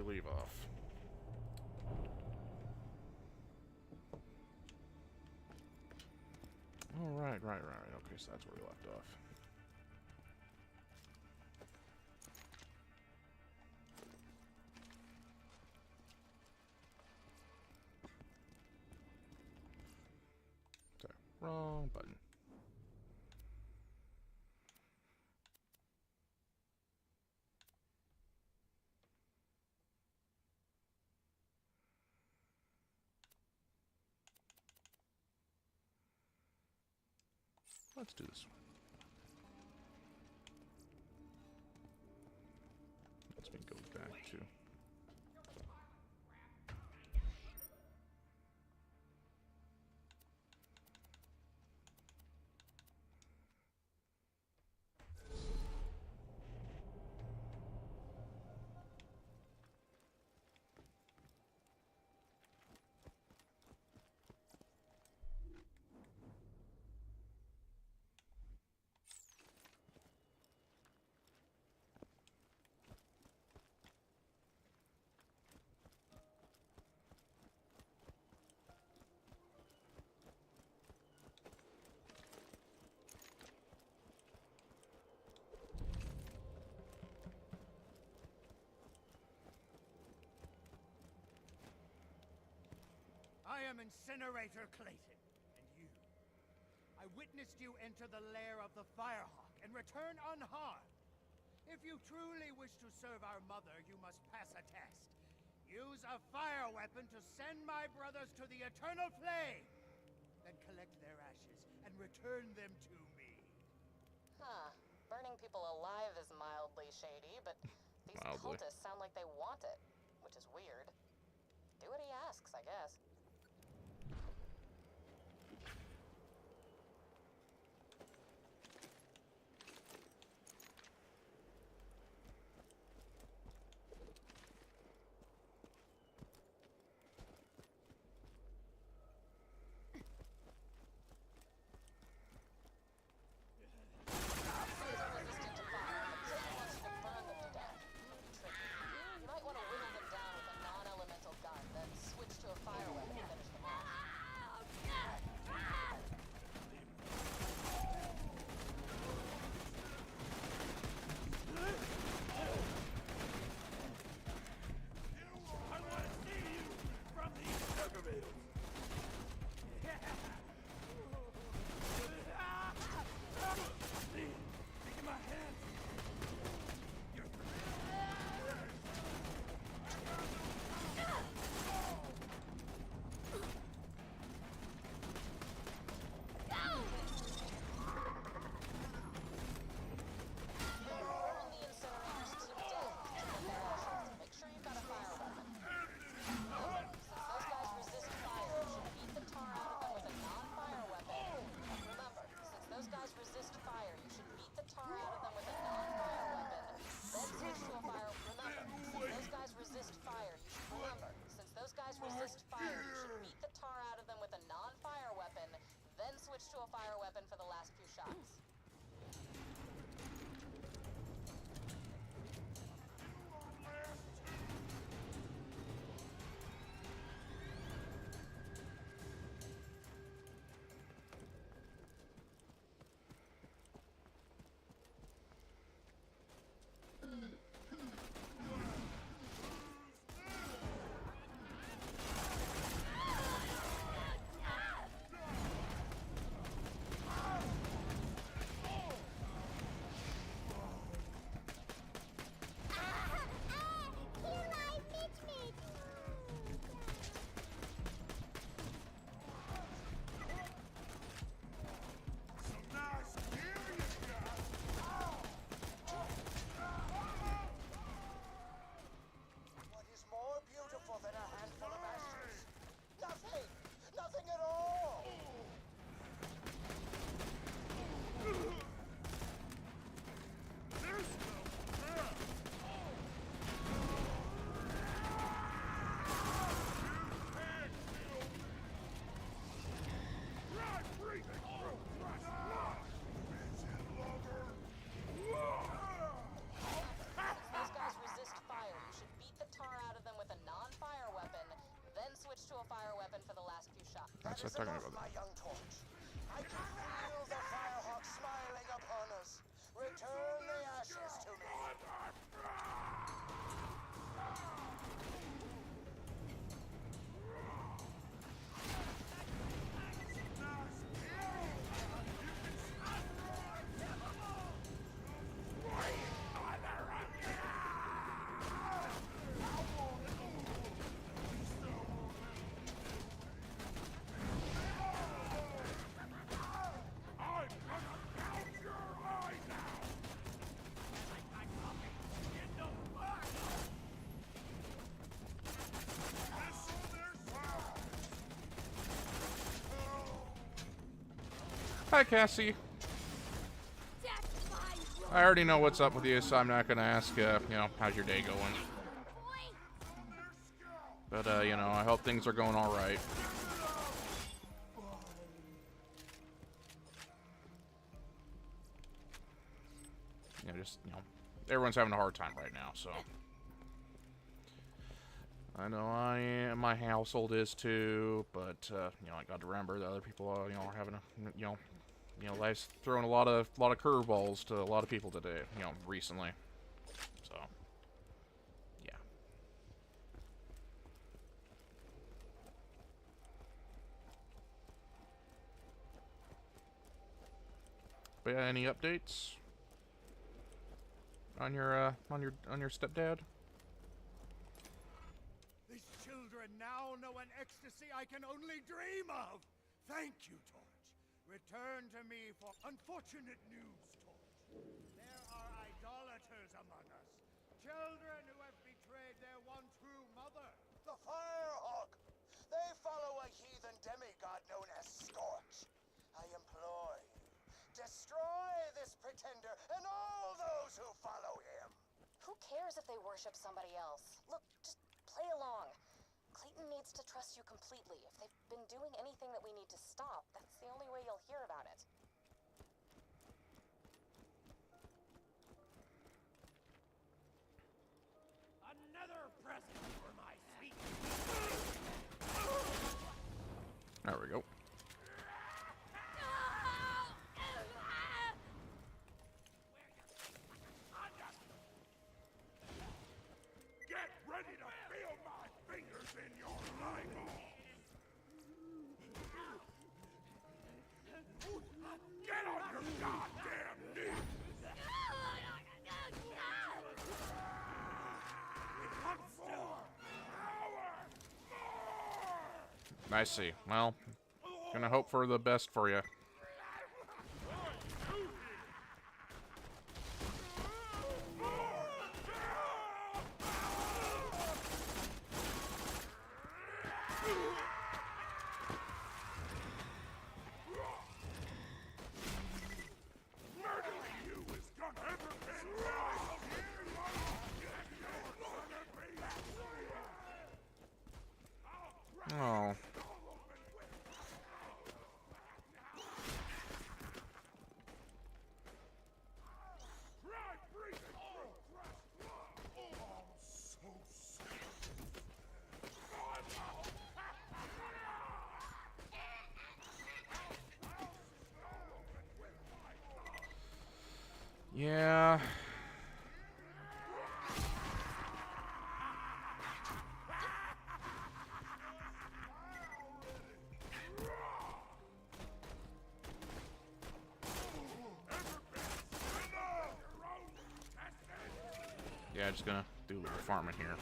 we leave off? Oh, right. Okay, so that's where we left off. Sorry, wrong button. Let's do this one. Let's go back to... I am Incinerator Clayton, and you. I witnessed you enter the lair of the Firehawk and return unharmed. If you truly wish to serve our mother, you must pass a test. Use a fire weapon to send my brothers to the Eternal Flame. Then collect their ashes and return them to me. Huh. Burning people alive is mildly shady, but these cultists sound like they want it, which is weird. Do what he asks, I guess. Resist fire, you should beat the tar out of them with a non-fire weapon, then switch to a fire weapon for the last few shots. Let's start talking about my that. young torch. I can feel the Firehawk smiling upon us. Return the ashes to me. Hi, Cassie. I already know what's up with you, so I'm not gonna ask, you know, how's your day going? But, you know, I hope things are going alright. You know, just, you know, everyone's having a hard time right now, so. I know my household is too, but, you know, I got to remember that other people, you know, are having a, you know, life's throwing a lot of curveballs to a lot of people today, you know, recently. So, yeah. But yeah, any updates on your stepdad? These children now know an ecstasy I can only dream of. Thank you, Torch. Return to me for unfortunate news, Torch. There are idolaters among us. Children who have betrayed their one true mother. The Firehawk. They follow a heathen demigod known as Scorch. I implore you, destroy this pretender and all those who follow him. Who cares if they worship somebody else? Look, just play along. Clayton needs to trust you completely. If they've been doing anything that we need to stop, that's the only way you'll hear about it. Another present for my sweet. There we go. Get ready to feel my fingers in your eyeballs. Get on your goddamn knees. I see. Well, gonna hope for the best for you. Oh. Yeah. Yeah, just gonna do a little farming here.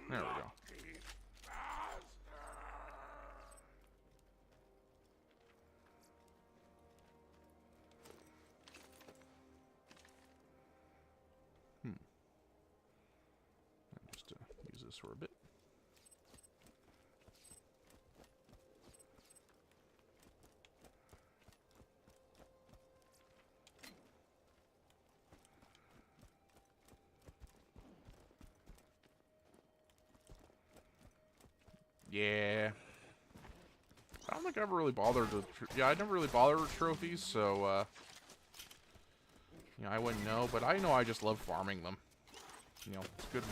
There we go. Just use this for a bit. Yeah. I don't think I ever really bothered with... Yeah, I never really bothered with trophies, so, you know, I wouldn't know, but I know I just love farming them. You know, it's good,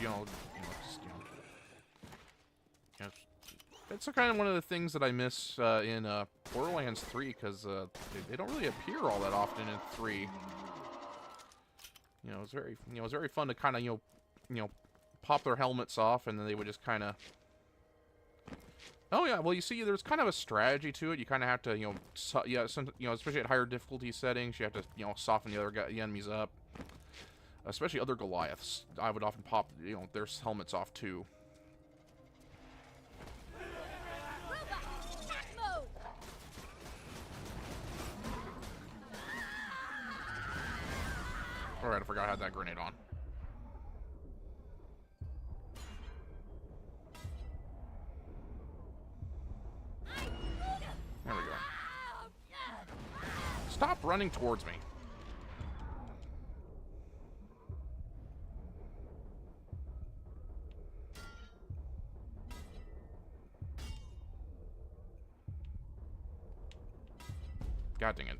just, it's kind of one of the things that I miss in Borderlands 3, because they don't really appear all that often in 3. You know, it's very fun to kind of, you know, pop their helmets off, and then they would just kind of... Oh yeah, well you see, there's kind of a strategy to it. You kind of have to, you know, especially at higher difficulty settings, you have to, you know, soften the enemies up. Especially other Goliaths, I would often pop, you know, their helmets off too. Alright, I forgot I had that grenade on. There we go. Stop running towards me. God dang it.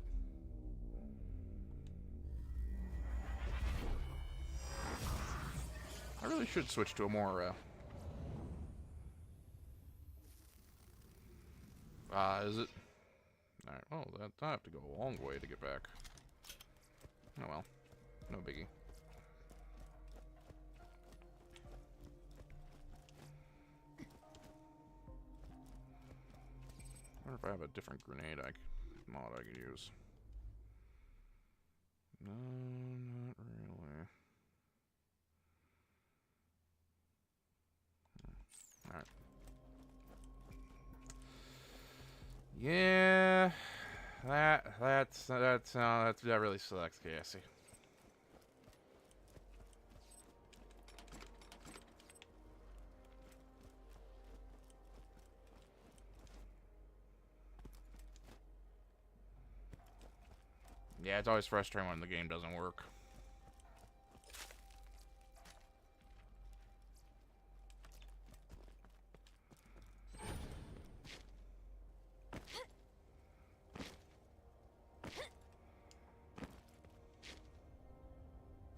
I really should switch to a more, is it? Alright, well, I have to go a long way to get back. Oh well. No biggie. I wonder if I have a different grenade mod I could use. No, not really. Alright. Yeah, that really sucks, Cassie. Yeah, it's always frustrating when the game doesn't work.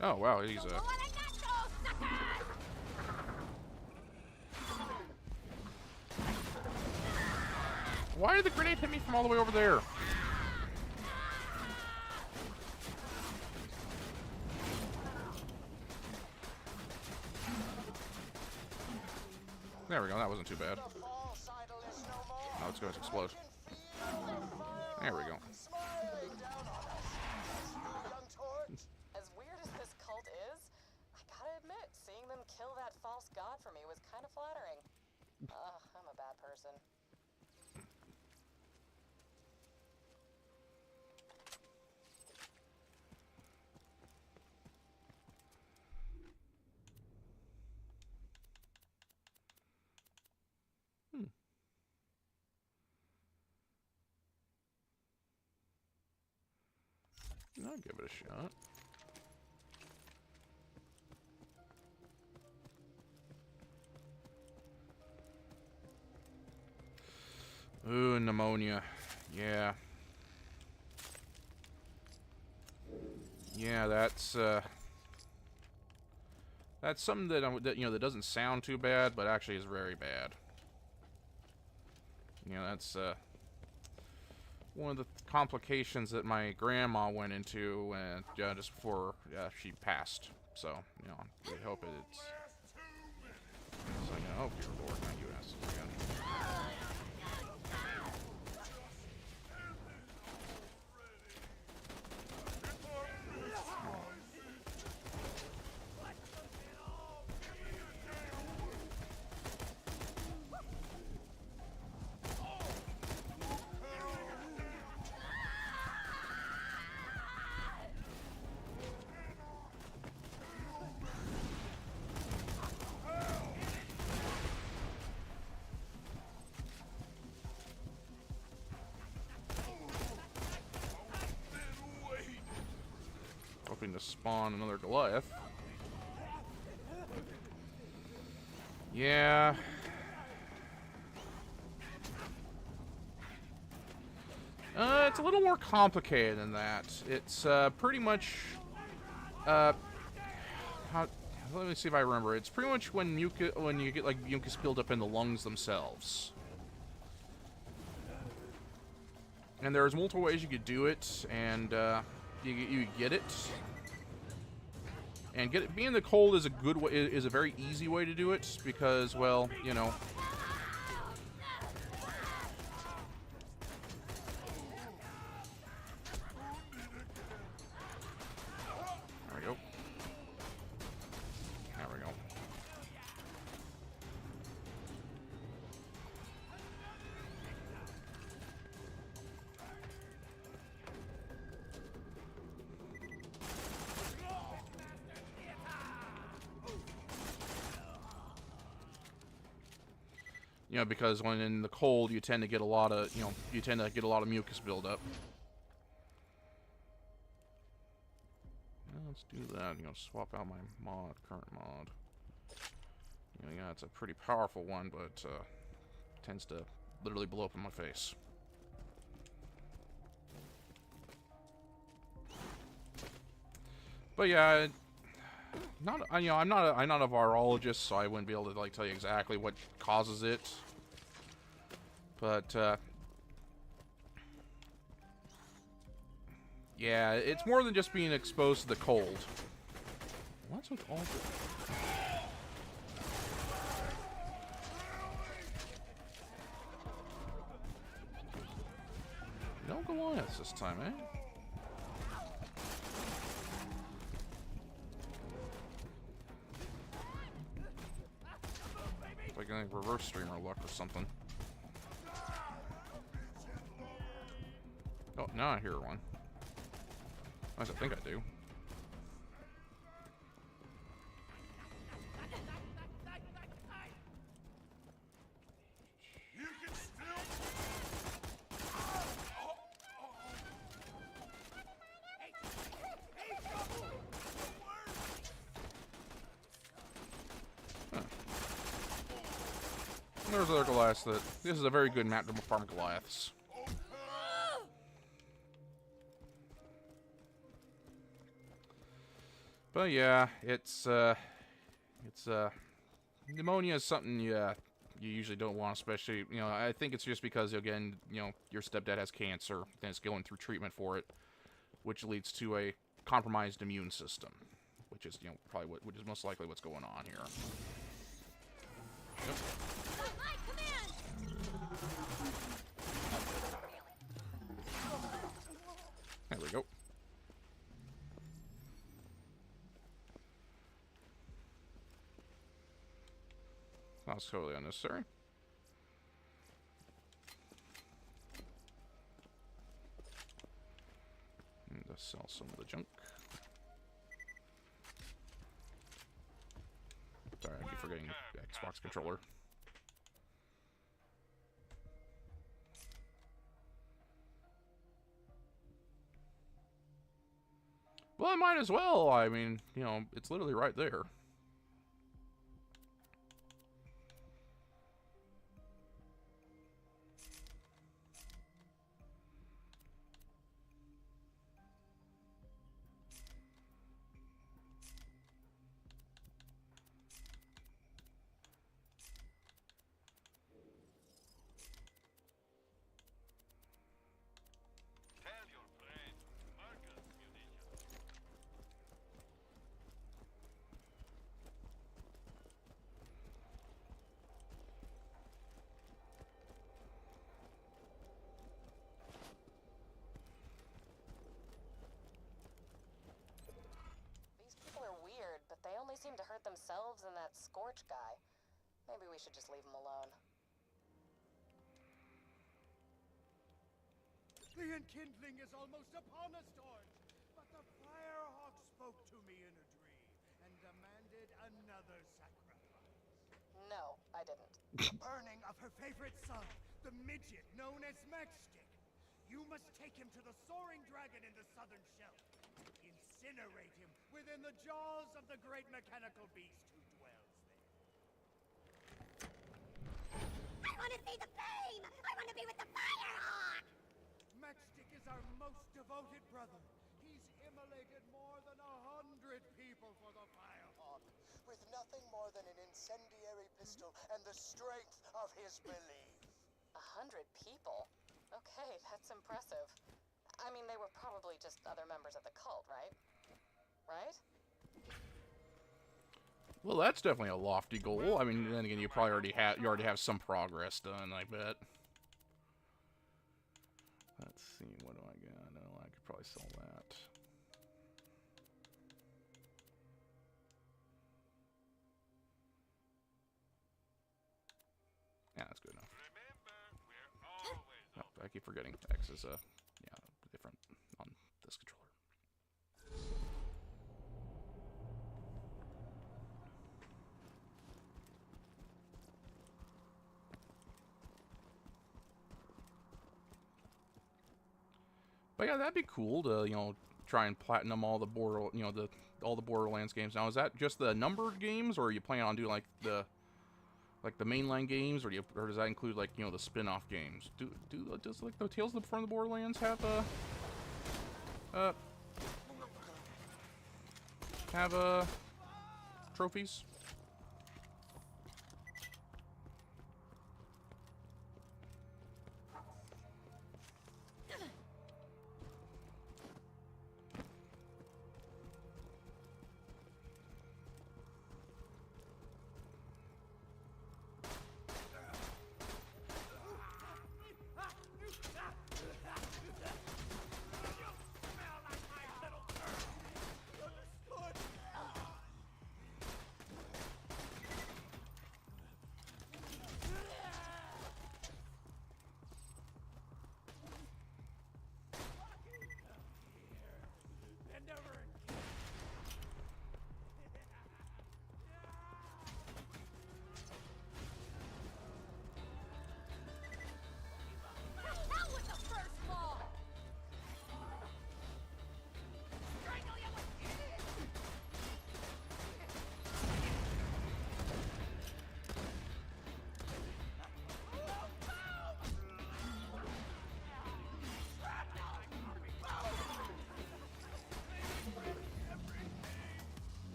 Oh wow, he's Why did the grenade hit me from all the way over there? There we go, that wasn't too bad. Now it's going to explode. There we go. As weird as this cult is, I gotta admit, seeing them kill that false god for me was kind of flattering. I'm a bad person. I'll give it a shot. Ooh, pneumonia. Yeah. Yeah, that's something that you know, that doesn't sound too bad, but actually is very bad. You know, that's one of the complications that my grandma went into just before she passed. So, you know, we hope it's... So, you know, oh, dear Lord, not you asses again. Hoping to spawn another Goliath. it's a little more complicated than that. It's pretty much let me see if I remember. It's pretty much when you get like mucus buildup in the lungs themselves. And there's multiple ways you could do it, and you get it. And being in the cold is a good way, is a very easy way to do it because, well, you know. There we go. There we go. You know, because when in the cold, you tend to get a lot of, mucus buildup. Let's do that. Swap out my current mod. Yeah, it's a pretty powerful one, but tends to literally blow up in my face. But yeah, I'm not a virologist, so I wouldn't be able to like tell you exactly what causes it. But yeah, it's more than just being exposed to the cold. What's with all the... No Goliaths this time, eh? Like a reverse streamer luck or something. Oh, now I hear one. At least I think I do. There's other Goliaths that... This is a very good map to farm Goliaths. But yeah, it's pneumonia is something you usually don't want, especially, I think it's just because, again, your stepdad has cancer, and it's going through treatment for it, which leads to a compromised immune system, which is, probably which is most likely what's going on here. Yep. There we go. That was totally unnecessary. And to sell some of the junk. Sorry, I keep forgetting the Xbox controller. Well, I might as well. I mean, it's literally right there. Seem to hurt themselves and that Scorch guy. Maybe we should just leave them alone. The enkindling is almost upon us, Torch. But the Firehawk spoke to me in a dream and demanded another sacrifice. No, I didn't. Burning of her favorite son, the midget known as Matchstick. You must take him to the soaring dragon in the southern shelf. Incinerate him within the jaws of the great mechanical beast who dwells there. I want to see the flame! I want to be with the Firehawk! Matchstick is our most devoted brother. He's immolated more than 100 people for the Firehawk, with nothing more than an incendiary pistol and the strength of his belief. 100 people? Okay, that's impressive. I mean, they were probably just other members of the cult, right? Right? Well, that's definitely a lofty goal. I mean, then again, you already have some progress done, I bet. Let's see, what do I got? Oh, I could probably sell that. Yeah, that's good enough. Oh, I keep forgetting X is yeah, different on this controller. But yeah, that'd be cool to, you know, try and platinum all the all the Borderlands games. Now, is that just the numbered games, or are you planning on doing like the mainline games, or does that include like, you know, the spin-off games? Does like the Tales from the Borderlands have trophies?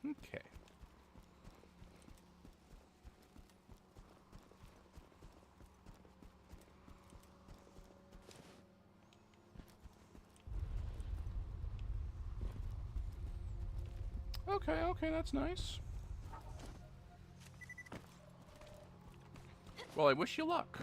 Okay. Okay, that's nice. Well, I wish you luck.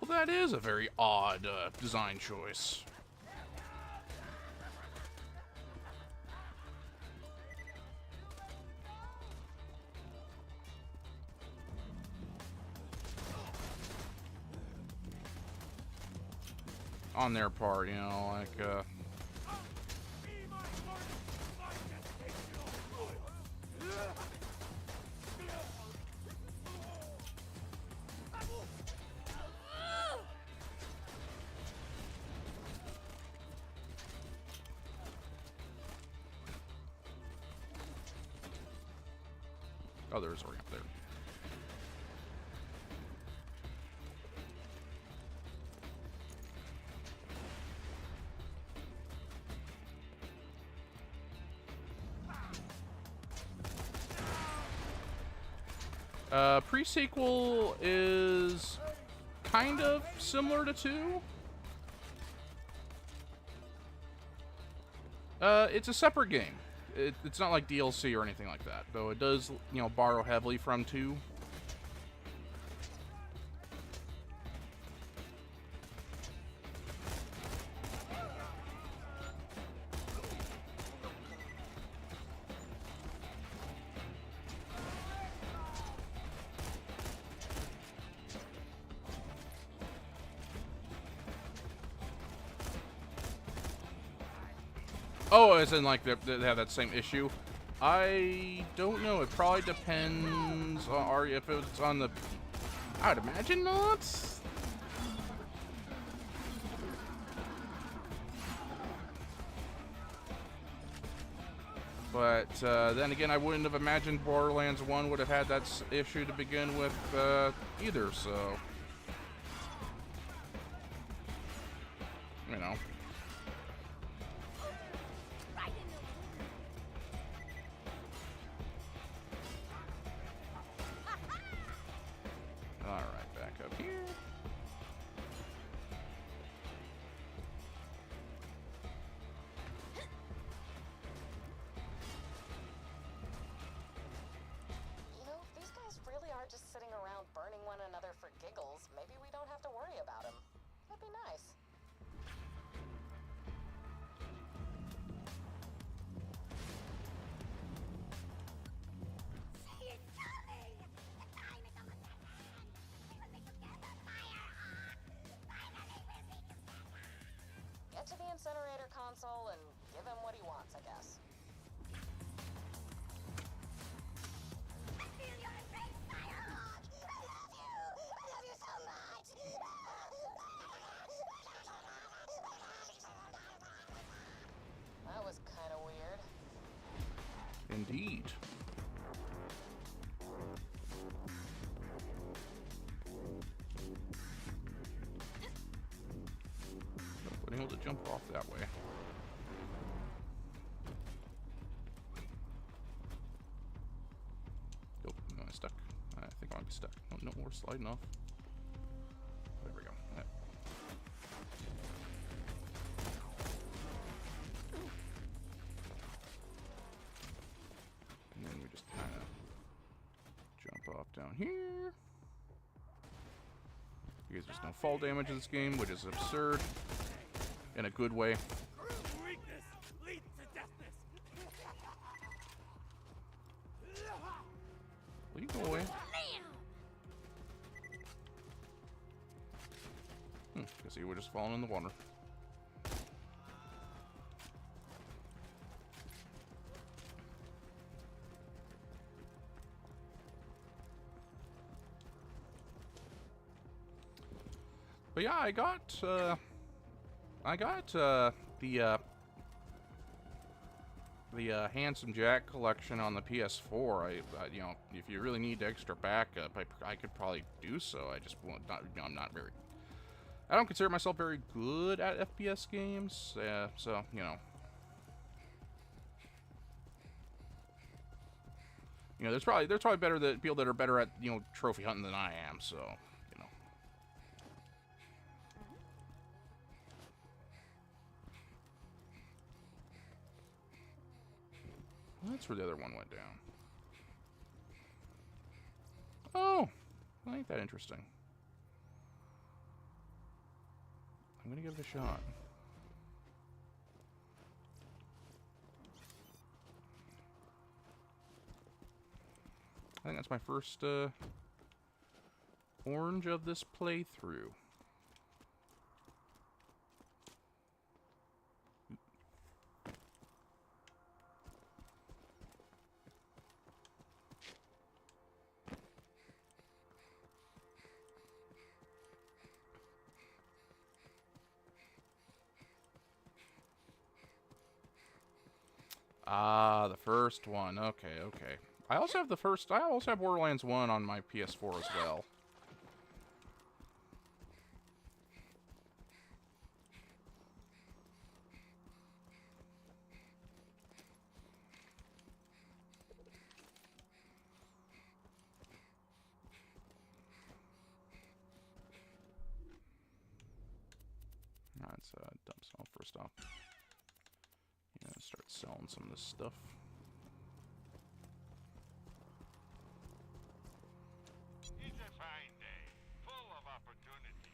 Well, that is a very odd design choice. on their part, you know, like, oh, there's a ramp there. Pre-sequel is kind of similar to 2. It's a separate game. It's not like DLC or anything like that, though it does, you know, borrow heavily from 2. Oh, as in, like, they have that same issue? I don't know. It probably depends on if it's on the... I would imagine not. But, then again, I wouldn't have imagined Borderlands 1 would have had that issue to begin with, either, so... You know. Alright, back up here. You know, if these guys really are just sitting around burning one another for giggles, maybe we don't have to worry about them. That'd be nice. Get to the incinerator console and give him what he wants, I guess. I feel your embrace, Firehawk! I love you! I love you so much! That was kind of weird. Indeed. Been able to jump off that way. Oh, no, I'm stuck. I think I might be stuck. No, no more sliding off. There we go. Yeah. And then we just kind of jump off down here. Because there's no fall damage in this game, which is absurd. In a good way. Weakness leads to deafness. Will you go away? Guess he would just fallen in the water. But yeah, I got the Handsome Jack collection on the PS4. I you know, if you really need extra backup, I could probably do so. I just won't. Not, you know, I'm not very. I don't consider myself very good at FPS games. So you know. You know, there's probably better people that are better at, you know, trophy hunting than I am. So. That's where the other one went down. Oh, well, ain't that interesting. I'm gonna give it a shot. I think that's my first orange of this playthrough. Ah, the first one. Okay, okay. I also have Borderlands 1 on my PS4 as well. Let's dump some first off. Yeah, start selling some of this stuff. It's a fine day, full of opportunity.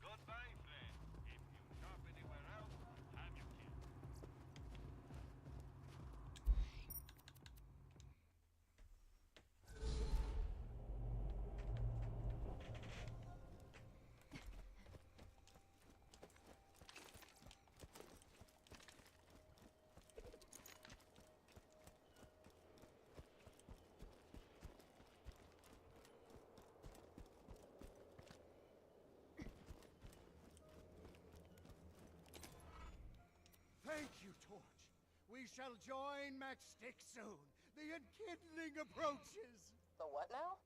Goodbye, friend. If you shop anywhere else, have your kid. Thank you, Torch. We shall join Matchstick soon. The enkindling approaches. The what now?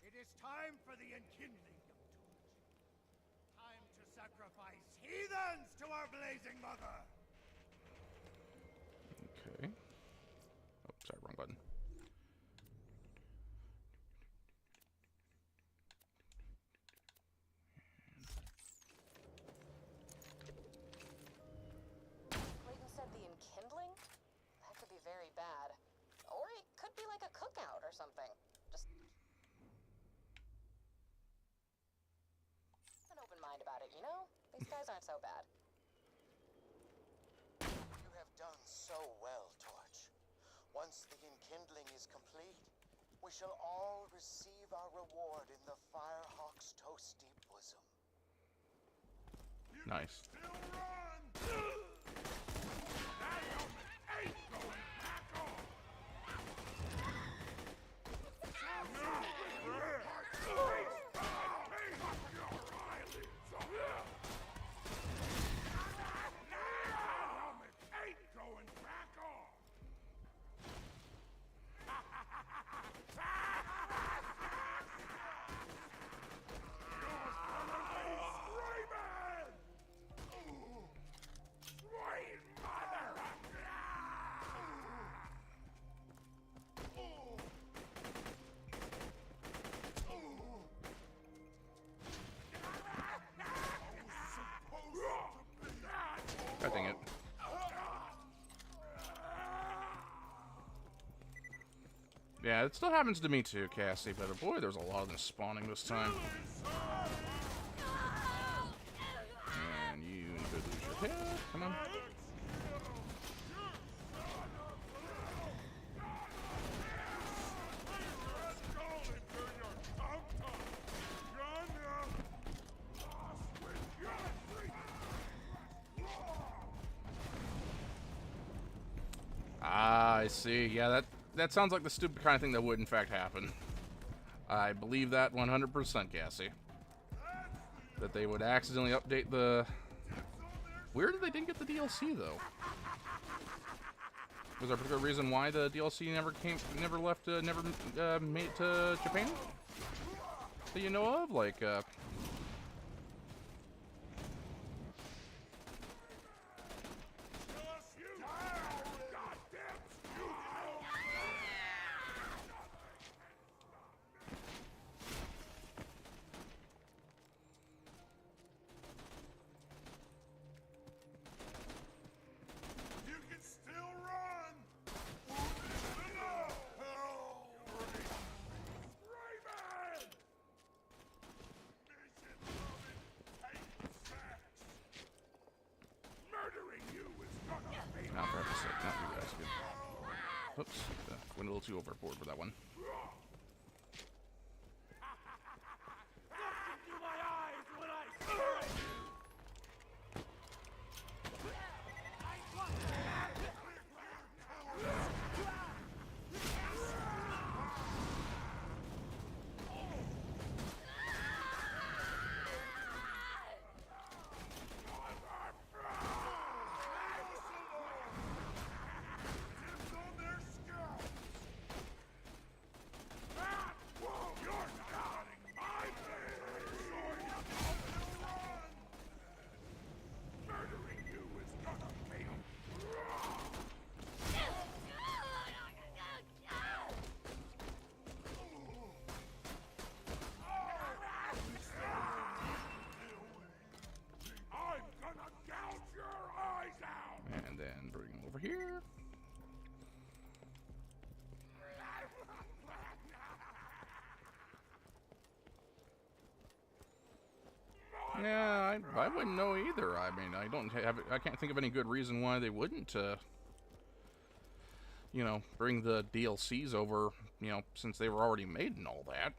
It is time for the enkindling, young Torch. Time to sacrifice heathens to our blazing mother. Okay. Oh, sorry, wrong button. Clayton said the enkindling? That could be very bad. Or it could be like a cookout or something. Just an open mind about it, you know? These guys aren't so bad. You have done so well, Torch. Once the enkindling is complete, we shall all receive our reward in the Firehawk's toasty bosom. Nice. God dang it. Yeah, it still happens to me too, Cassie, but boy, there's a lot of them spawning this time. And you need to lose your head. Come on. Ah, I see. Yeah, that sounds like the stupid kind of thing that would in fact happen. I believe that 100%, Cassie. That they would accidentally update the... Weird that they didn't get the DLC, though. Was there a particular reason why the DLC never made it to Japan? That you know of? Like, Oops, went a little too overboard with that one. And then bring him over here. Yeah, I wouldn't know either. I mean, I can't think of any good reason why they wouldn't, you know, bring the DLCs over, you know, since they were already made and all that.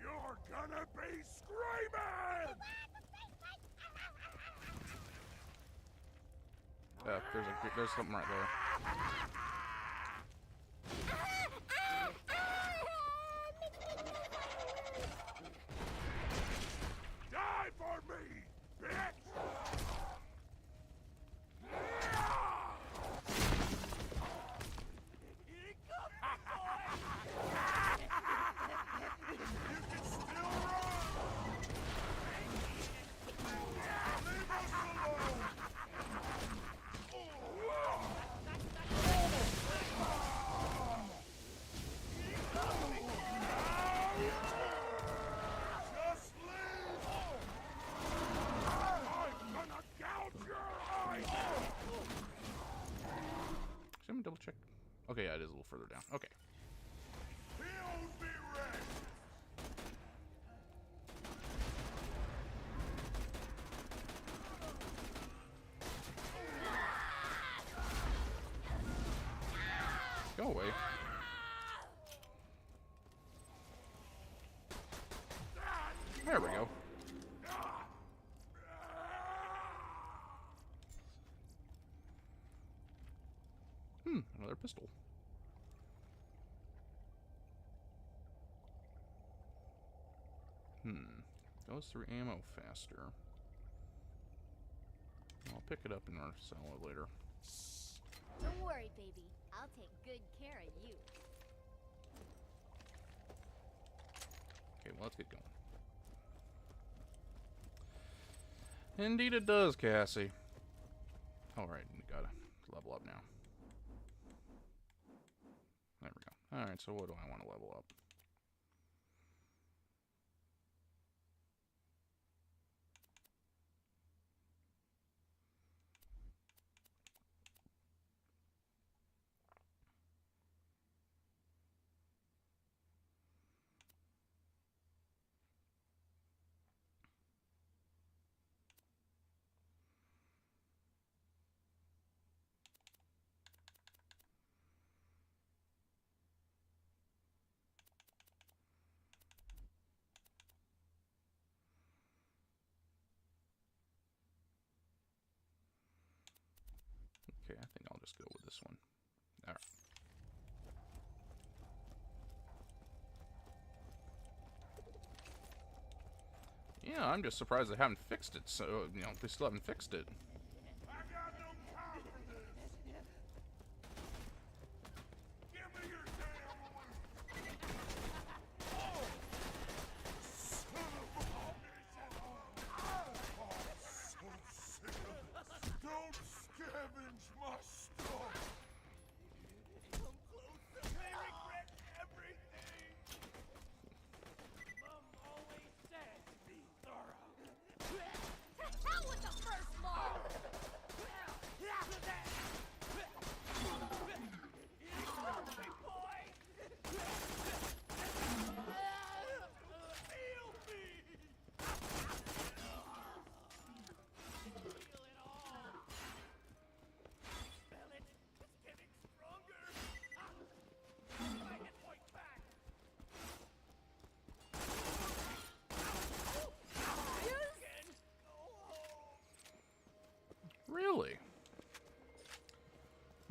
You're gonna be screaming! There's something right there. Die for me, bitch! Let me double check. Okay, yeah, it is a little further down. Okay. He'll be ready! Go away. There we go. Another pistol. Goes through ammo faster. I'll pick it up and sell it later. Don't worry, baby. I'll take good care of you. Okay, well, let's get going. Indeed it does, Cassie. Alright, we gotta level up now. There we go. Alright, so what do I want to level up? Okay, I think I'll just go with this one. Alright. Yeah, I'm just surprised they haven't fixed it, so, you know, they still haven't fixed it. I got no time for this! Give me your damn loot! Oh! Son of a bitch! I'm so sick of this! Don't scavenge my stuff! Come closer! I regret everything! Mom always said to be thorough. To hell with the first law!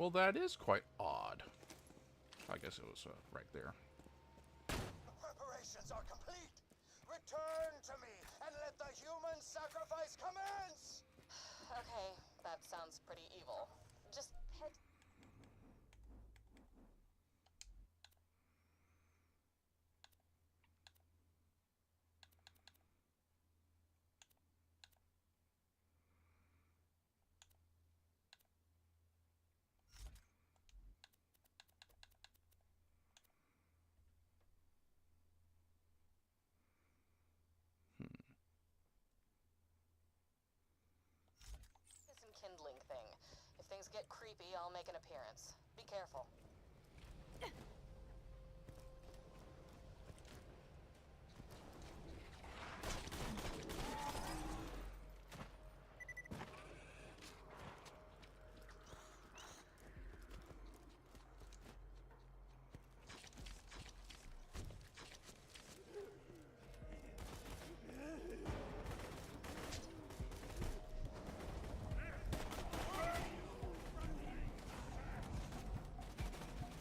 Well, that is quite odd. I guess it was right there. Preparations are complete. Return to me and let the human sacrifice commence. Okay, that sounds pretty evil. Just head. This enkindling thing. If things get creepy, I'll make an appearance. Be careful.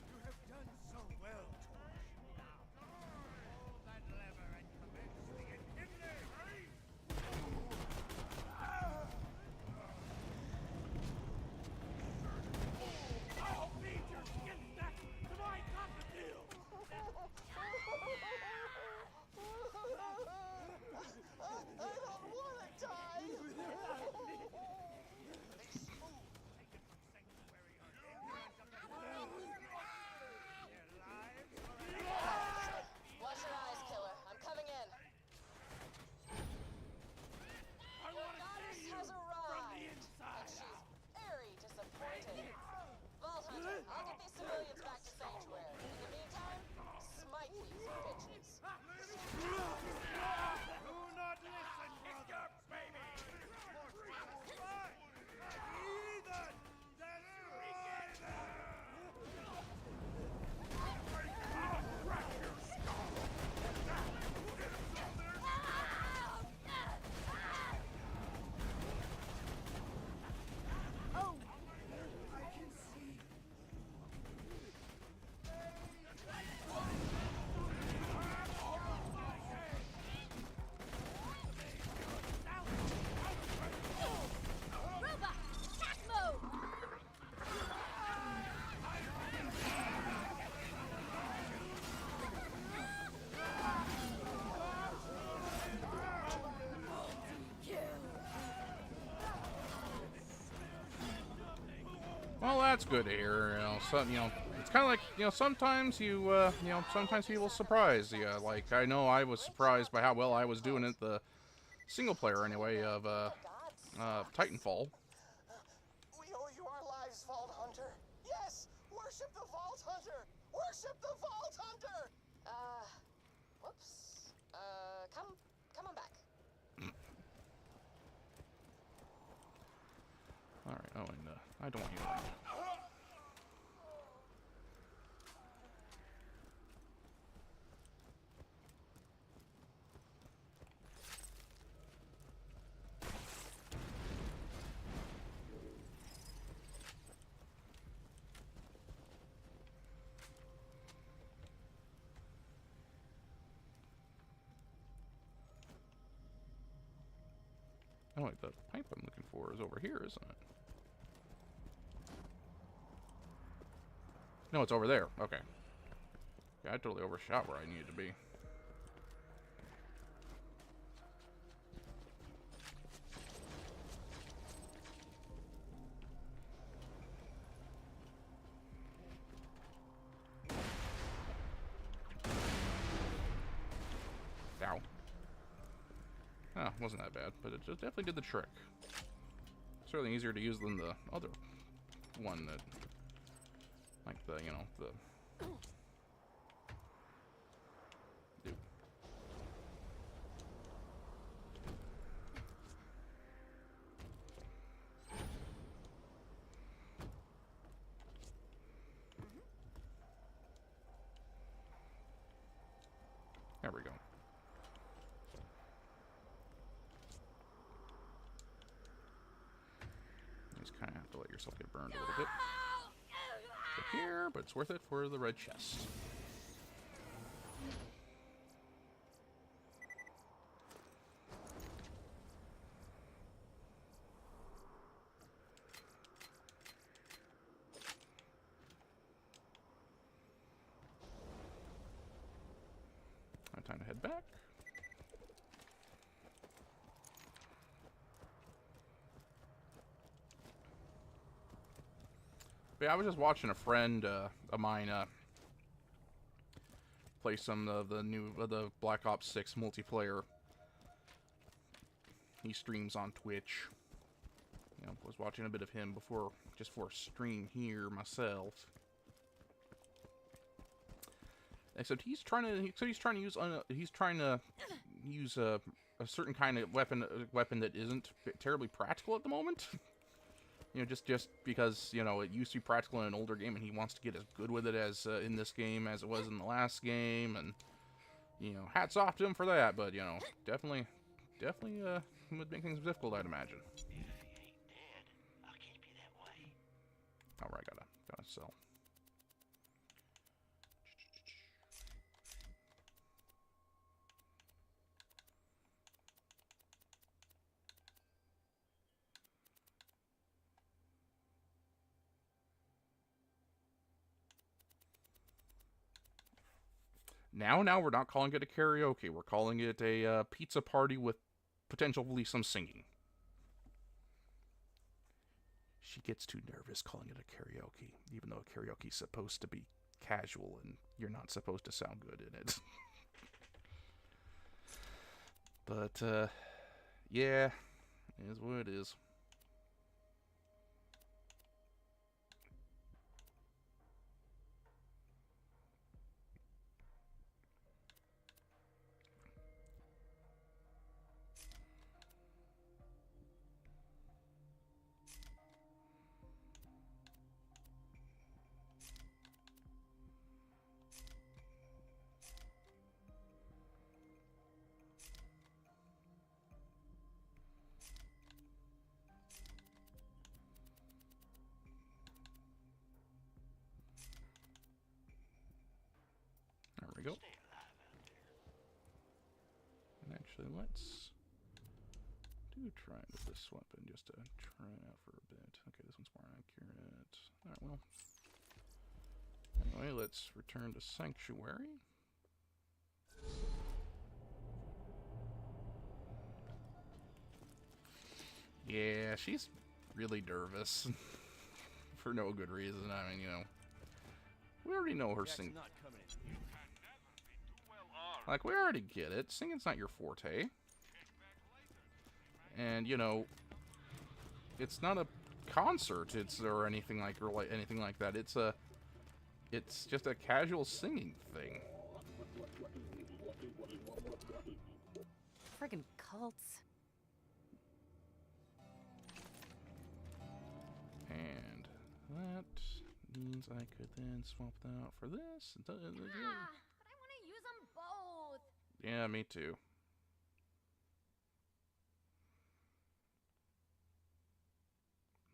You have done so well, Torch. Now, hold that lever and commence the enkindling! I'll feed your skin stack to my crocodile! I don't want to die. These fools taken from sanctuary are ignorant of the consequences. Their lives are Watch your eyes, killer. I'm coming in. I Your want to goddess see you has from arrived, the and inside she's out. very disappointed. Vault Hunter, I'll get these civilians back to sanctuary. In the meantime, smite these bitches. Do not listen, brother! Baby! Heathen! Destroy them! Oh, robot, attack mode! Well, that's good to hear. It's kind of like, sometimes sometimes people surprise you. Like, I know I was surprised by how well I was doing it, the single player anyway, of Titanfall. We owe you our lives, Vault Hunter. Yes, worship the Vault Hunter. Worship the Vault Hunter. Whoops. Come on back. Alright, oh, and I don't want you to leave. Oh, wait, the pipe I'm looking for is over here, isn't it? No, it's over there. Okay. Yeah, I totally overshot where I needed to be. Ow. Oh, wasn't that bad, but it just definitely did the trick. Certainly easier to use than the other one that, like the, the... Dude. There we go. You just kind of have to let yourself get burned a little bit. here, but it's worth it for the red chest. Time to head back. But yeah, I was just watching a friend of mine play some of the the Black Ops 6 multiplayer. He streams on Twitch. You know, was watching a bit of him before, just for a stream here myself. Except he's trying to use a certain kind of weapon that isn't terribly practical at the moment. You know, just because, you know, it used to be practical in an older game, and he wants to get as good with it as in this game as it was in the last game, and you know, hats off to him for that. But you know, definitely would make things difficult, I'd imagine. All right, gotta sell. Now we're not calling it a karaoke. We're calling it a pizza party with potentially some singing. She gets too nervous calling it a karaoke, even though a karaoke is supposed to be casual and you're not supposed to sound good in it. But, yeah, it is what it is. There we go. And actually, let's try it with this weapon just to try it out for a bit. Okay, this one's more accurate. Alright, well. Anyway, let's return to Sanctuary. Yeah, she's really nervous. For no good reason. I mean, you know. We already know her sing. Like, we already get it. Singing's not your forte. And, you know, it's not a concert, or anything like that. It's just a casual singing thing. Friggin' cults. And that means I could then swap that out for this. But I want to use them both. Yeah, me too.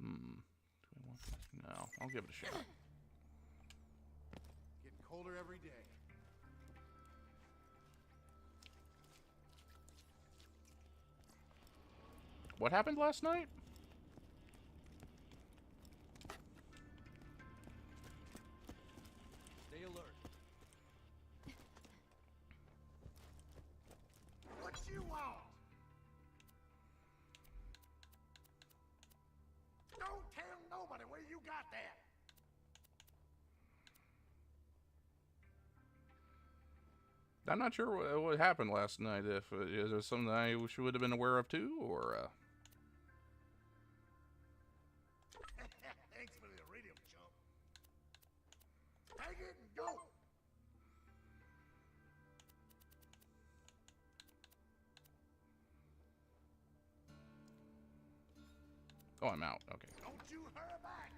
Do I want this? No, I'll give it a shot. Getting colder every day. What happened last night? Stay alert. What you want? Don't tell nobody where you got that. I'm not sure what happened last night. If is there something I would have been aware of too, or Thanks for the radio, chump. Take it and go. oh, I'm out. Okay. Don't you hurry back.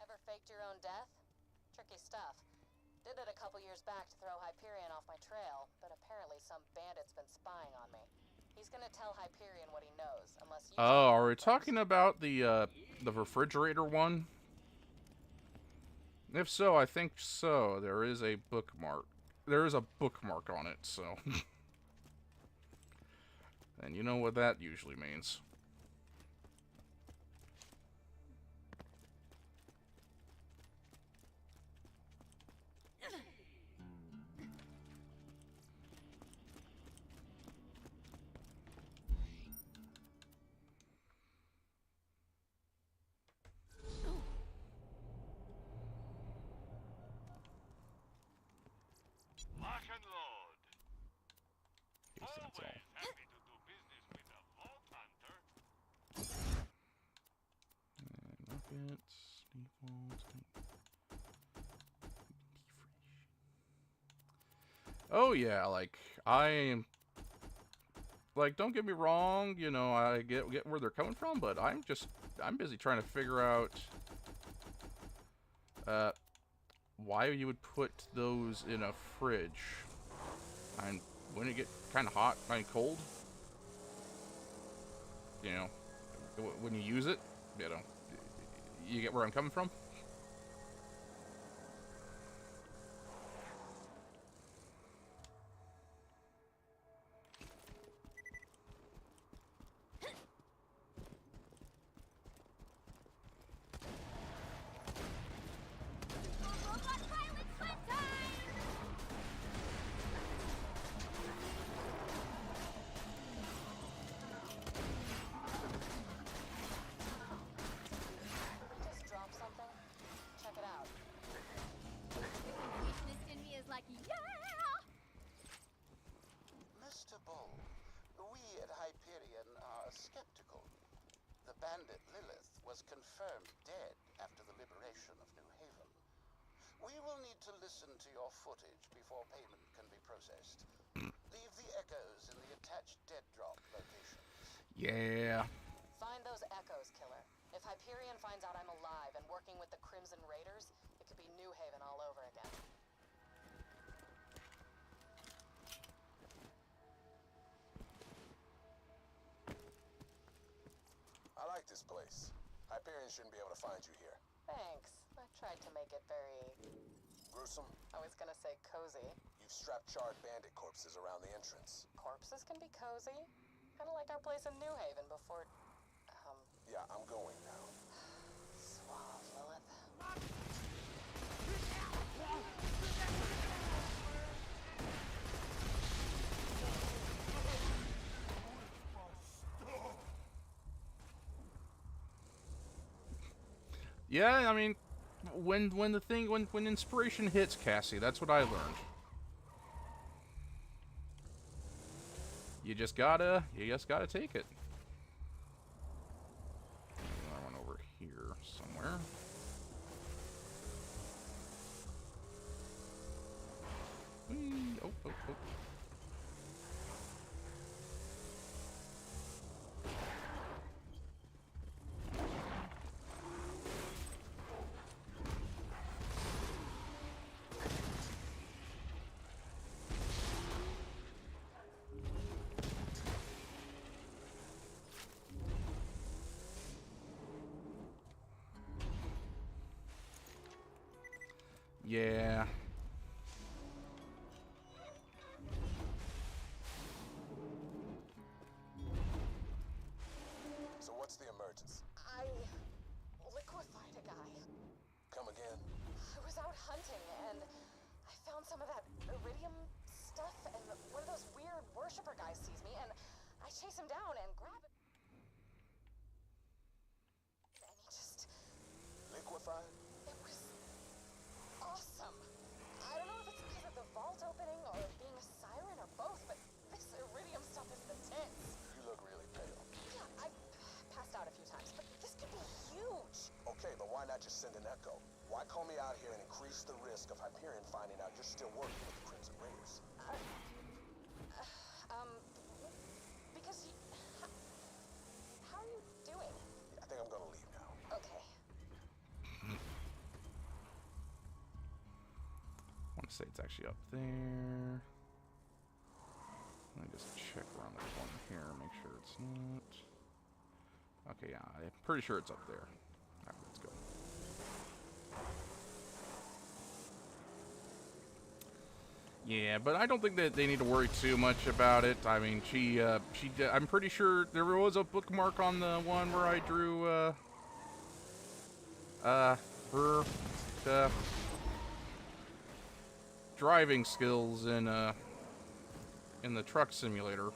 Ever fake faked your own death? Tricky stuff. Did it a couple years back to throw Hyperion off my trail, but apparently some bandit's been spying on me. He's gonna tell Hyperion what he knows, unless you... Oh, are we talking about the refrigerator one? If so, I think so. There is a bookmark. There is a bookmark on it, so... And you know what that usually means. Lock and load. Guess that's all. Always happy to do business with a vault hunter. Rockets, default. Oh yeah, like I like, don't get me wrong, you know, I get where they're coming from, but I'm busy trying to figure out why you would put those in a fridge. And when it get kind of hot, kind of cold, you know, when you use it, you know, you get where I'm coming from. Robot pilot swim time! Just drop something? Check it out. The completionist in me is like, yeah! Mr. Bull, we at Hyperion are skeptical. The bandit Lilith was confirmed dead after the liberation of New Haven. We will need to listen to your footage before payment can be processed. Leave the echoes in the attached dead drop locations. Yeah. Find those echoes, killer. If Hyperion finds out I'm alive and working with the Crimson Raiders, it could be New Haven all over again. I like this place. Hyperion shouldn't be able to find you here. Thanks. I tried to make it very... Gruesome, I was gonna say cozy. you've strapped charred bandit corpses around the entrance. Corpses can be cozy. Kinda like our place in New Haven before... Yeah, I'm going now. Suave, Lilith. Yeah, I mean, when inspiration hits, Cassie, that's what I learned. You just gotta take it. Another one over here somewhere. Whee! Oh, oh, oh. Yeah. So what's the emergency? I liquefied a guy. Come again? I was out hunting and I found some of that iridium stuff, and one of those weird worshiper guys sees me and I chase him down and grab it. And he just... Liquefied? It was awesome. I don't know if it's because of the vault opening or being a siren or both, but this iridium stuff is intense. You look really pale. Yeah, I passed out a few times, but this could be huge. Okay, but why not just send an echo? Why call me out here and increase the risk of Hyperion finding out you're still working with the Crimson Raiders? Because you... How are you doing? I think I'm gonna leave now. Okay. to say it's actually up there. Let me just check around the corner here, make sure it's not. Okay, yeah, I'm pretty sure it's up there. Alright, let's go. Yeah, but I don't think that they need to worry too much about it. I mean, I'm pretty sure there was a bookmark on the one where I drew, her, driving skills in the truck simulator.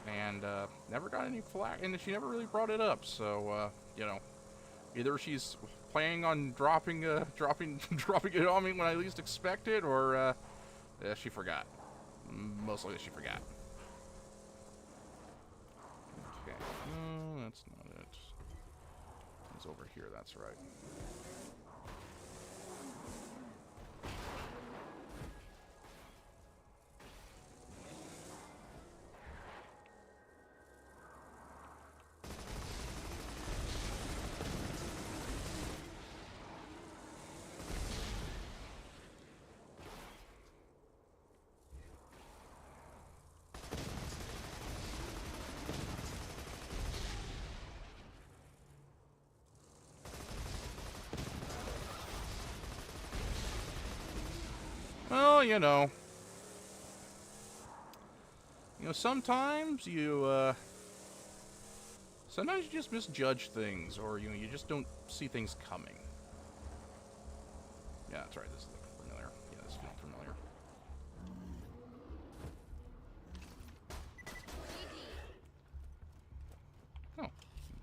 And, never got any flack, and she never really brought it up, so, you know, either she's planning on dropping it on me when I least expect it, or, she forgot. Most likely she forgot. Okay, no, that's not it. It's over here, that's right. Well, you know, sometimes you just misjudge things, or you just don't see things coming. Yeah, that's right. This is looking familiar. Yeah, this feels familiar. Oh,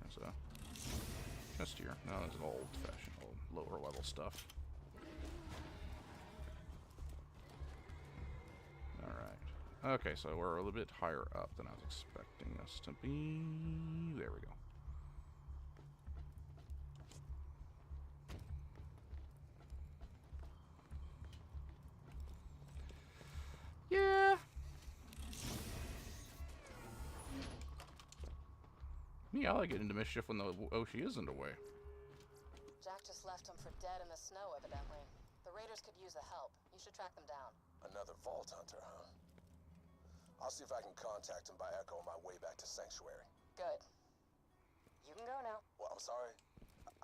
there's a chest here. No, there's an old-fashioned, lower-level stuff. Okay, so we're a little bit higher up than I was expecting us to be. There we go. Yeah. Me, I like getting into mischief when the Oshi isn't away. Jack just left him for dead in the snow, evidently. The raiders could use the help. You should track them down. Another vault hunter, huh? I'll see if I can contact him by echo on my way back to Sanctuary. Good. You can go now. Well, I'm sorry.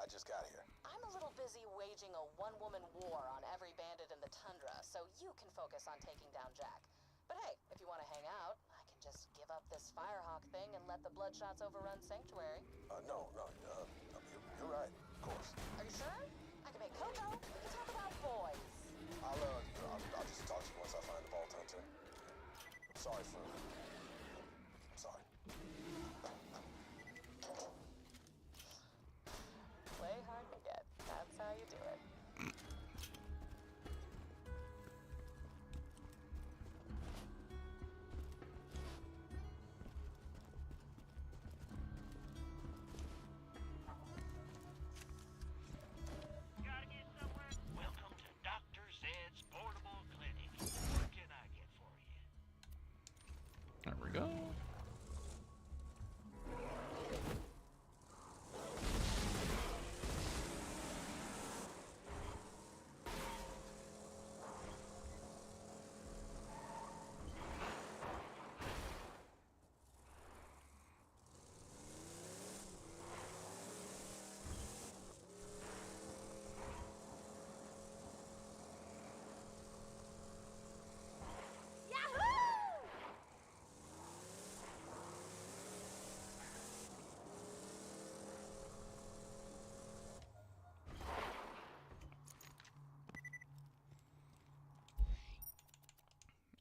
I just got here. I'm a little busy waging a one-woman war on every bandit in the tundra, so you can focus on taking down Jack. But hey, if you want to hang out, I can just give up this Firehawk thing and let the Bloodshots overrun Sanctuary. No, you're right, of course. Are you sure? I can make cocoa. We can talk about boys. I'll just talk to you once I find the vault hunter. I'm sorry. Play hard to get. That's how you do it. Gotta get somewhere? Welcome to Dr. Zed's Portable Clinic. What can I get for you? There we go.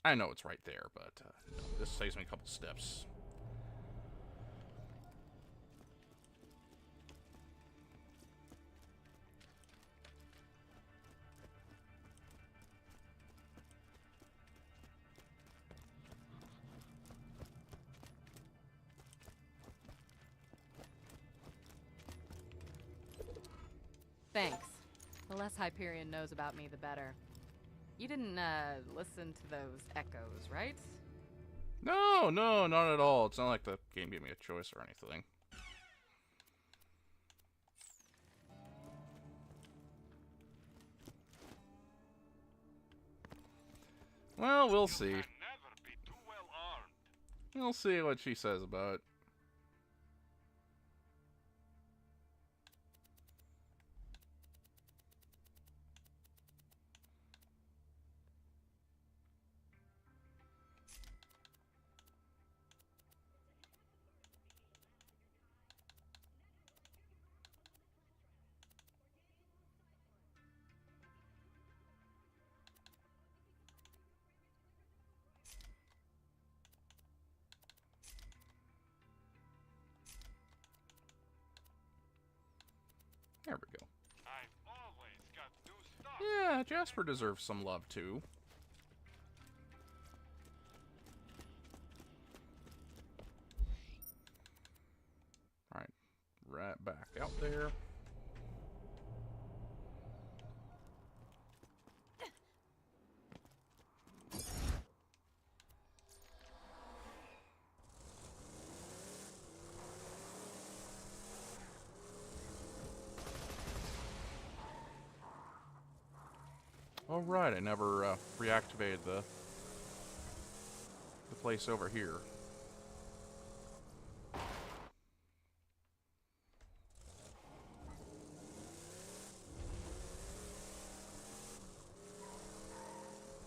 I know it's right there, but this saves me a couple steps. Thanks. The less Hyperion knows about me, the better. You didn't, listen to those echoes, right? No, not at all. It's not like the game gave me a choice or anything. Well, we'll see. You can never be too well armed. We'll see what she says about it. There we go. I've always got new stuff. Yeah, Jasper deserves some love too. Alright, right back out there. Oh right, I never reactivated the place over here.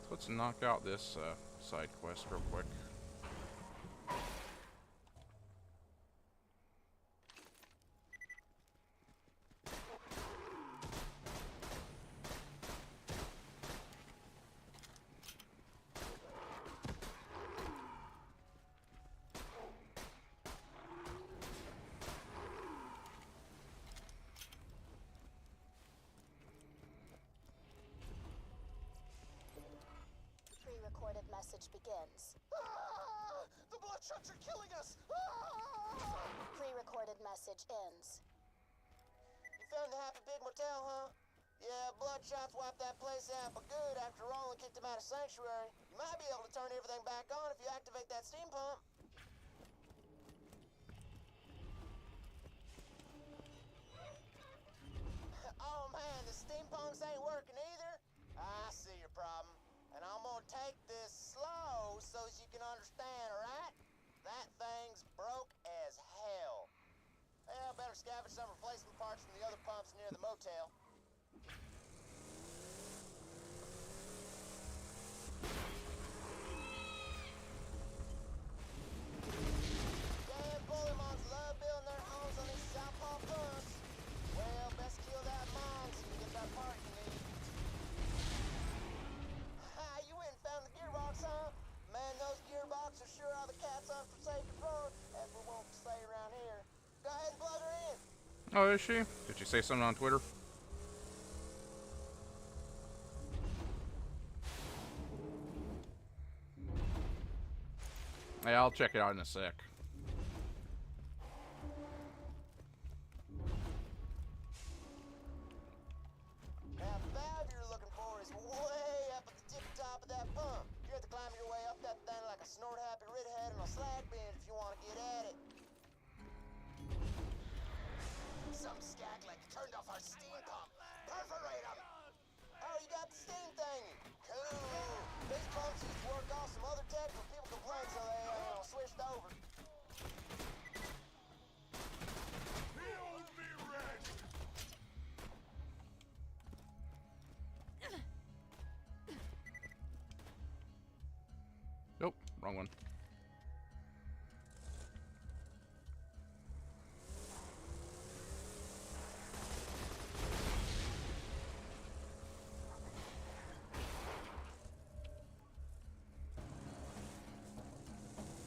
Let's knock out this side quest real quick. Pre-recorded message begins. Ah! The bloodshots are killing us! Ah! Pre-recorded message ends. You found the Happy Pig Motel, huh? Yeah, bloodshots wiped that place out for good after Roland kicked him out of Sanctuary. You might be able to turn everything back on if you activate that steam pump. Oh man, the steam pumps ain't working either? I see your problem. And I'm gonna take this slow so as you can understand, alright? That thing's broke as hell. Well, better scavenge some replacement parts from the other pumps near the motel. Damn Bullymons love building their homes on these southpaw pumps. Well, best kill that mine so you get that part you need. Ha, you went and found the gearbox, huh? Man, those gearboxes sure are the cat's unforsaken front, as we won't say around here. Go ahead and plug her in. Oh, is she? Did she say something on Twitter? Yeah, I'll check it out in a sec. Now, the valve you're looking for is way up at the tip top of that pump. You have to climb your way up that thing like a snort-happy redhead on a slag bench if you want to get at it. Some skag like turned off our steam pump. Perforate them! Oh, you got the steam thingy. Cool. These pumps used to work off some other tech when people complained, so they switched over. Build me ready! Nope, wrong one.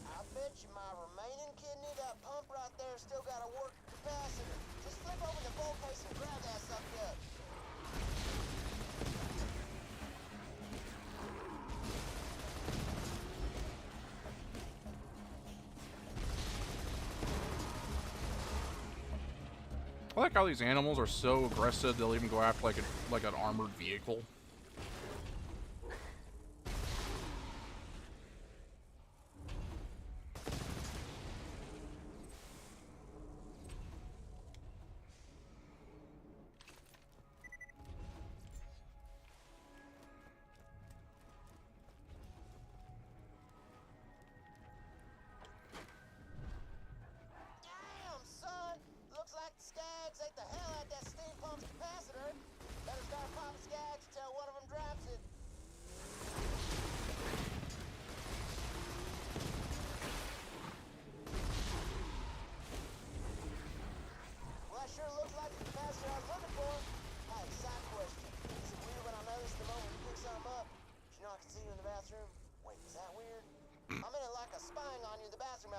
I bet you my remaining kidney, that pump right there, still got a working capacitor. Just flip open the bolt case and grab that sucker up. I like how these animals are so aggressive they'll even go after like an armored vehicle.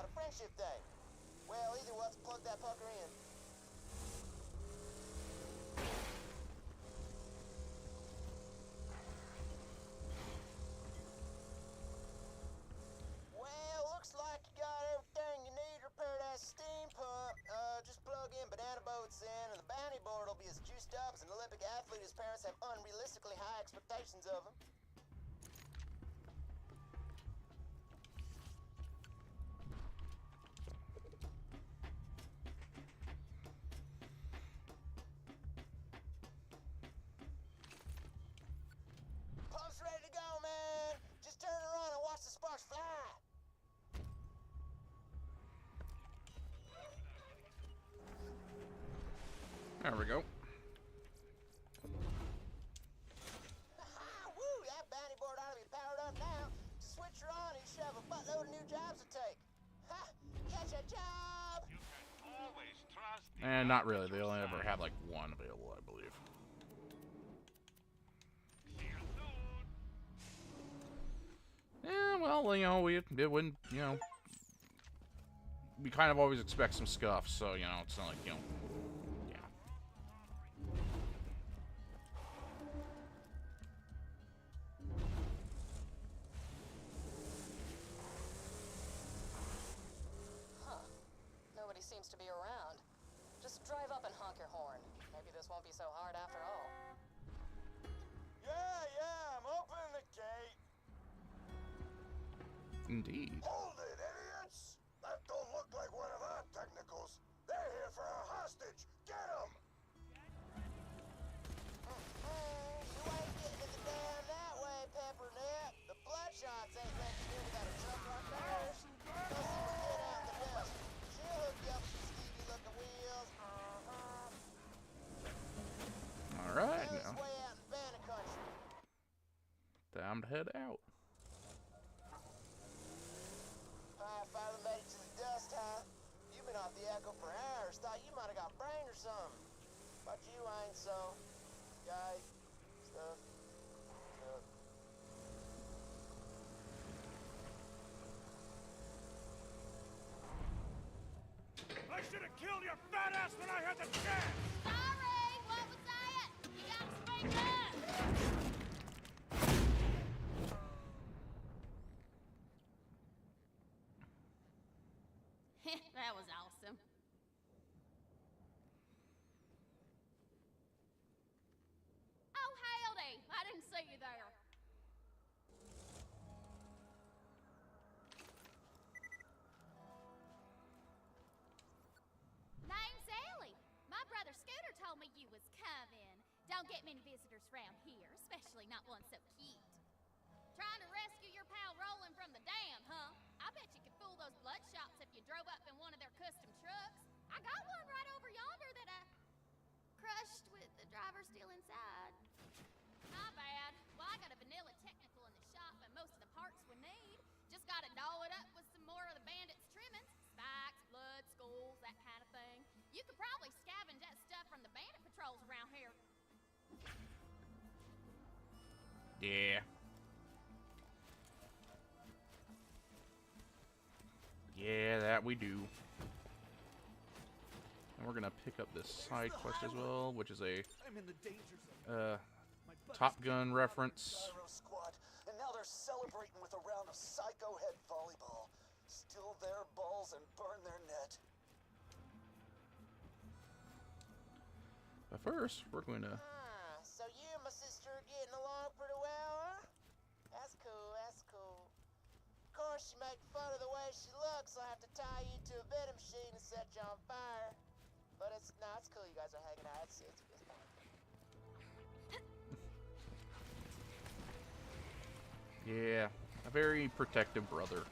about a friendship thing. Well, either way, let's plug that pucker in. Well, looks like you got everything you need to repair that steam pump. Just plug in banana boats in, and the bounty board will be as juiced up as an Olympic athlete whose parents have unrealistically high expectations of him. Pump's ready to go, man. Just turn her on and watch the sparks fly. There we go. Woo, that bounty board ought to be powered up now. Just switch her on and you should have a buttload of new jobs to take. Ha! Catch a job! You can always trust the And not really. doctor They only ever side. had like one available, I believe. See you soon. Yeah, well, you know, it wouldn't, you know, we kind of always expect some scuff, so, you know, it's not like, you know, yeah. Huh. Nobody seems to be around. Just drive up and honk your horn. Maybe this won't be so hard after all. Yeah, I'm opening the gate. Indeed. Hold it, idiots! That don't look like one of our technicals. They're here for our hostage. Get them! You ain't getting to the dam that way, Pepperneck. The Bloodshots ain't letting you in without a truck like theirs. Go see what get out in the dust. She'll hook you up with some skeevy-looking wheels. Alright, This now. way out in Banner Country. Time to head out. Finally made it to the dust, huh? You've been off the echo for hours. Thought you might have got brain or something. But you ain't so. Guy, stuff. I should have killed your fat ass when I had the chance! Sorry, what was that? You gotta speak up. That was awesome. Oh, howdy. I didn't see you there. Name's Ellie. My brother Scooter told me you was coming. Don't get many visitors round here, especially not one so cute. Trying to rescue your pal Roland from the dam, huh? I bet you could fool those bloodshots if you drove up in one of their custom trucks. I got one right over yonder that I crushed with the driver still inside. Not bad. Well, I got a vanilla technical in the shop and most of the parts we need. Just gotta doll it up with some more of the bandits' trimmings. Spikes, blood, skulls, that kind of thing. You could probably scavenge that stuff from the bandit patrols around here. Yeah. Yeah, that we do. And we're gonna pick up this side quest as well, which is a I'm in the danger zone. My buddy's Top Gun reference. Gyro squad, and now they're celebrating with a round of psycho head volleyball. Steal their balls and burn their net. But first, we're going to... So you and my sister are getting along pretty well, huh? That's cool, that's cool. Of course, you make fun of the way she looks, so I have to tie you to a vending machine and set you on fire. But it's cool you guys are hanging out. It's fine. Yeah, a very protective brother.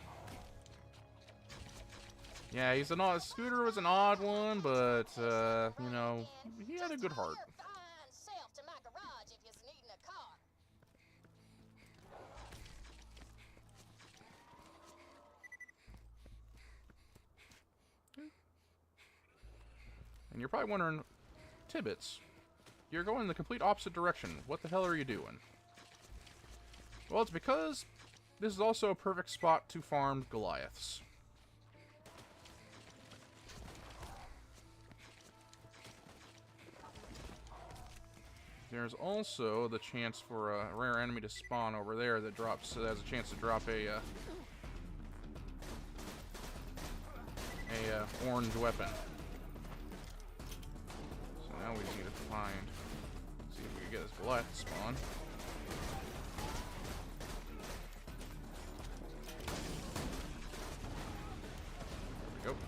Yeah, he's an odd... Scooter was an odd one, but, you know, he had a good heart. Your fine self to my garage if you're needing a car. And you're probably wondering, Tibbets, you're going in the complete opposite direction. What the hell are you doing? Well, it's because this is also a perfect spot to farm Goliaths. there's also the chance for a rare enemy to spawn over there that drops. So has a chance to drop a orange weapon. So now we need to find. See if we can get this Goliath to spawn. There we go.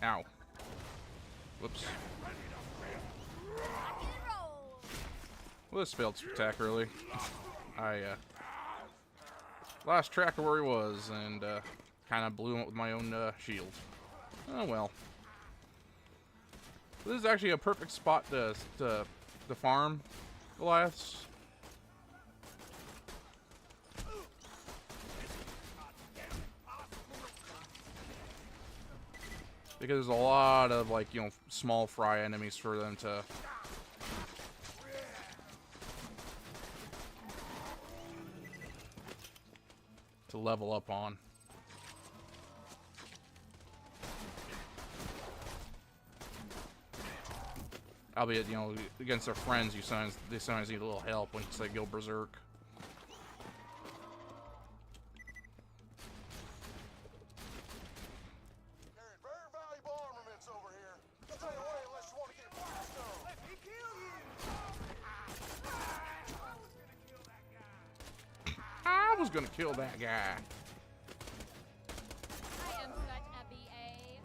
Ow. Whoops. Well, this failed spectacularly. I lost track of where he was and kind of blew him up with my own shield. Oh well. This is actually a perfect spot to farm Goliaths. Because there's a lot of, like, you know, small fry enemies for them to level up on. Albeit, you know, against their friends, they sometimes need a little help when they go berserk. I was gonna kill that guy. I am such a BA.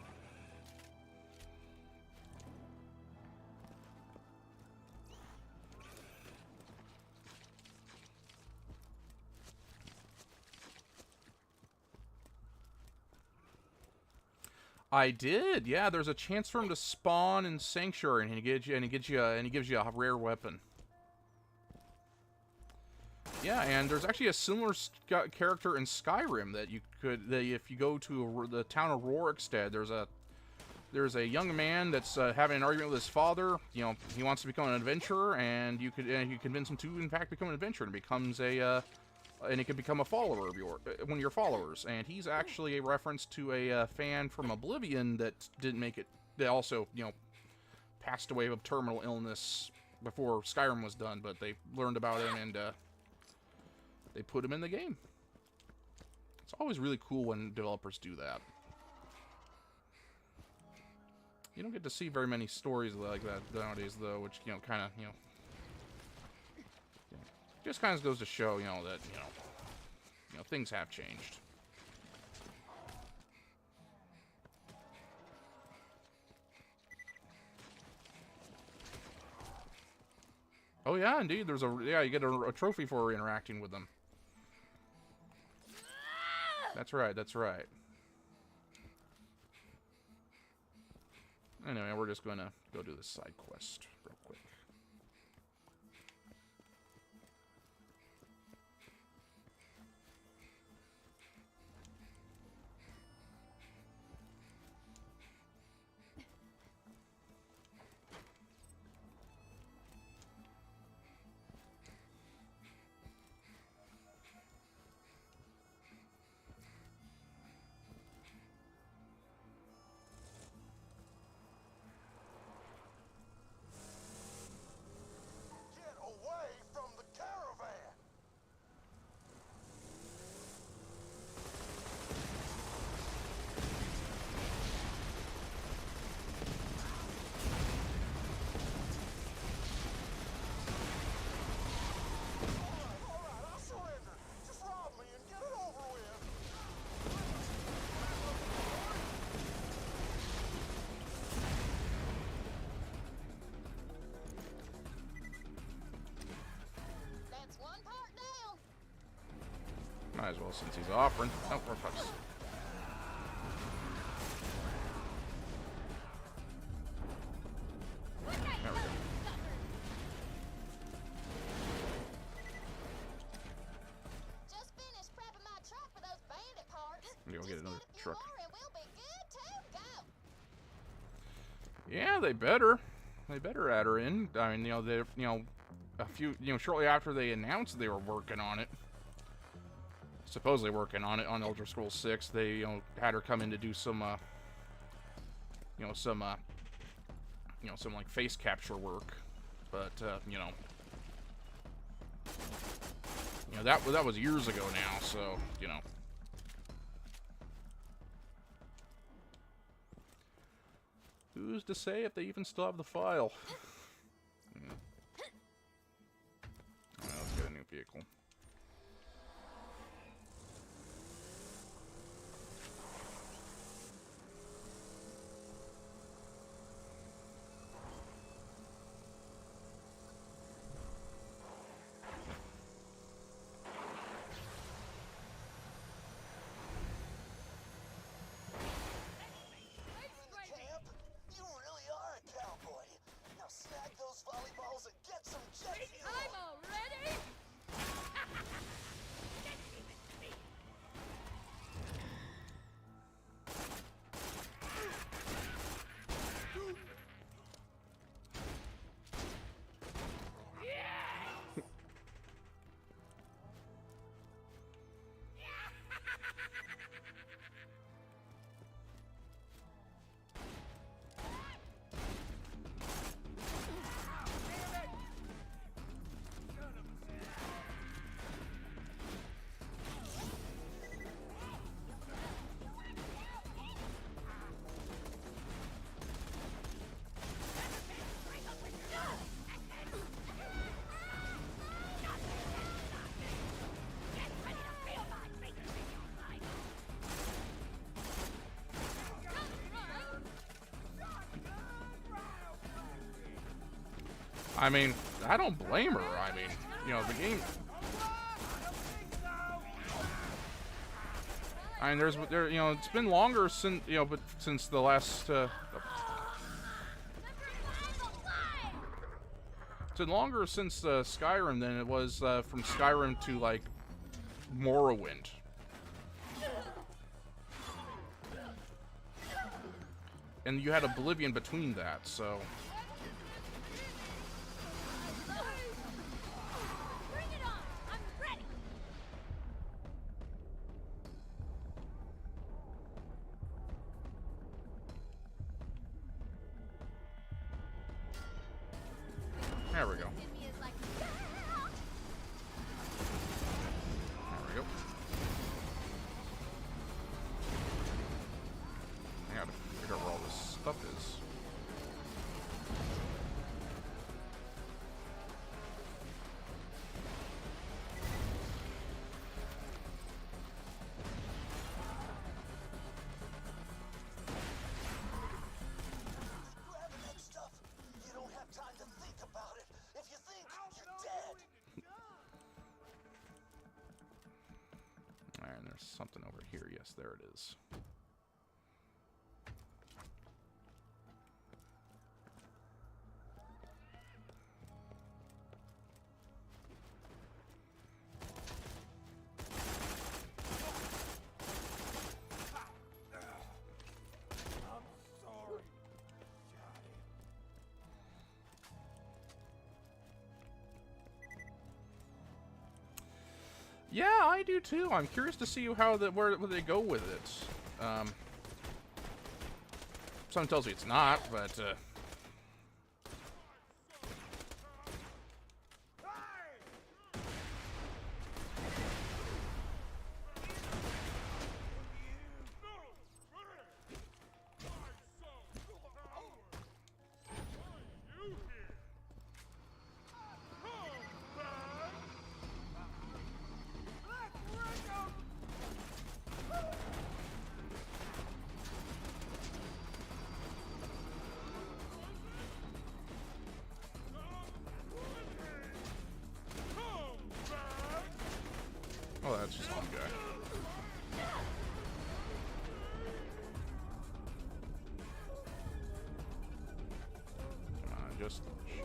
I did, yeah. There's a chance for him to spawn in Sanctuary, and he gives you a rare weapon. Yeah, and there's actually a similar character in Skyrim that if you go to the town of Rorikstead, there's a young man that's having an argument with his father. You know, he wants to become an adventurer, and you convince him to, in fact, become an adventurer, and becomes and he can become a follower of one of your followers. And he's actually a reference to a fan from Oblivion that didn't make it. That also, you know, passed away of terminal illness before Skyrim was done, but they learned about him and they put him in the game. It's always really cool when developers do that. You don't get to see very many stories like that nowadays, though, which, you know, kind of, you know, just kind of goes to show, you know, that, you know, things have changed. Oh yeah, indeed. There's you get a trophy for interacting with them. That's right. That's right. Anyway, we're just gonna go do this side quest real quick. as well since he's offering. Oh, for fuck's sake. There we go. Just finished prepping my truck for those bandit parts. Go get another Just get a few truck. more and we'll be good to go. Yeah, they better. They better add her in. I mean, they, a few, shortly after they announced they were working on it, supposedly working on it on Elder Scrolls 6, they, had her come in to do some, some like face capture work, but, that was years ago now, so, who's to say if they even still have the file? Alright, let's get a new vehicle. Camp, you really are a cowboy. Now snag those volleyballs and get some jet fuel. I'm all ready. I mean, I don't blame her. I mean, the game. I mean, it's been longer since, but since the last, it's been longer since Skyrim than it was from Skyrim to like Morrowind. And you had Oblivion between that, so. Bring it on. I'm ready. There we go. Enemy is like, There we go. I gotta figure out where all this stuff is. Grabbing that stuff. You don't have time to think about it. If you think, you're dead. Alright, and there's something over here. Yes, there it is. Yeah, I do too. I'm curious to see where they go with it. Something tells me it's not, but oh, that's just one guy. just shoot.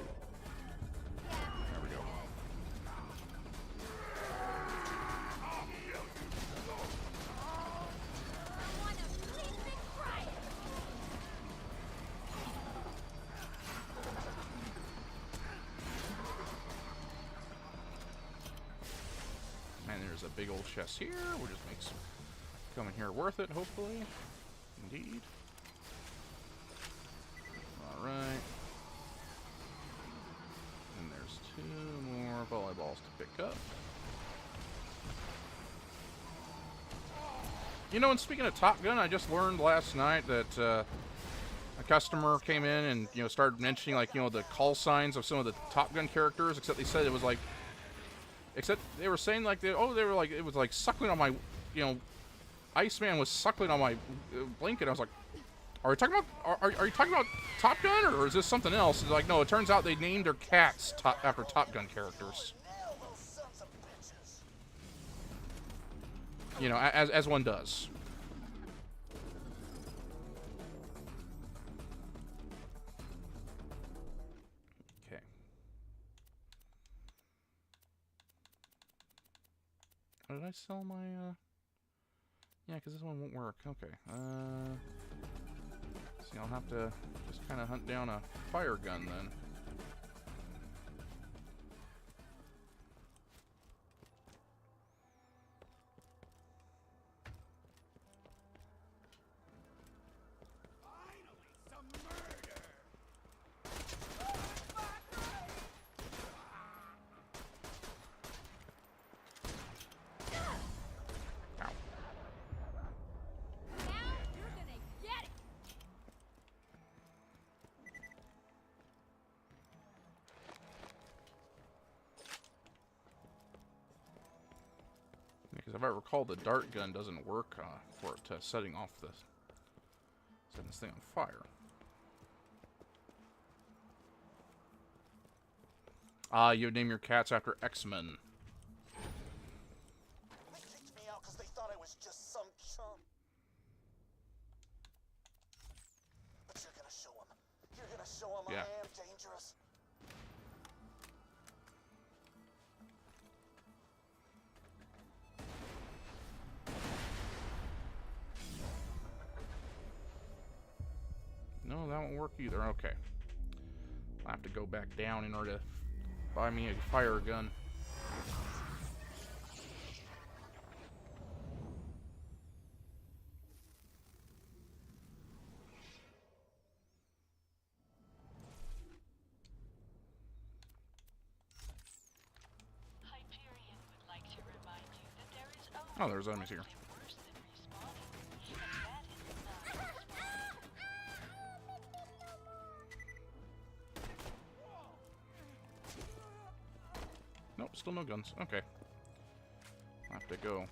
There we go. And there's a big old chest here. We'll just make some coming here worth it, hopefully. Indeed. Alright. And there's 2 more volleyballs to pick up. You know, and speaking of Top Gun, I just learned last night that a customer came in and, you know, started mentioning, like, you know, the call signs of some of the Top Gun characters, except they said it was like, except they were saying like, they were like, it was like suckling on my, you know, Iceman was suckling on my blanket. I was like, are you talking about Top Gun, or is this something else? It's like, no, it turns out they named their cats after Top Gun characters. You know, as one does. Okay. How did I sell my, yeah, because this one won't work. Okay. See, I'll have to just kind of hunt down a fire gun then. Because if I recall, the dart gun doesn't work for it to setting this thing on fire. You would name your cats after X-Men. They kicked me out because they thought I was just some chump. But you're gonna show them. You're gonna show them Yeah. I am dangerous. No, that won't work either. Okay. I'll have to go back down in order to buy me a fire gun. Hyperion would like to remind you that there is Oh, there's enemies here. worse than respawning, and that is not Nope, still no guns. Okay. I'll have to go.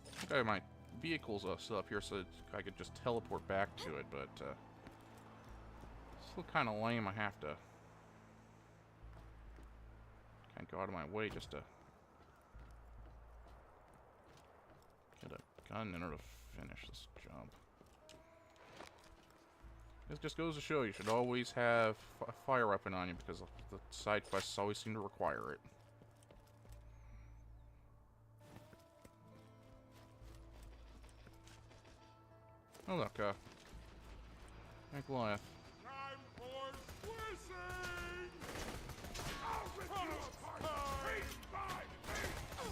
I think I have my vehicles still up here so that I could just teleport back to it, but still kind of lame. I have to kind of go out of my way just to get a gun in order to finish this job. It just goes to show you should always have a fire weapon on you because the side quests always seem to require it. Oh look, Hank Goliath. Time for swishing! I'll rip you apart, piece by piece!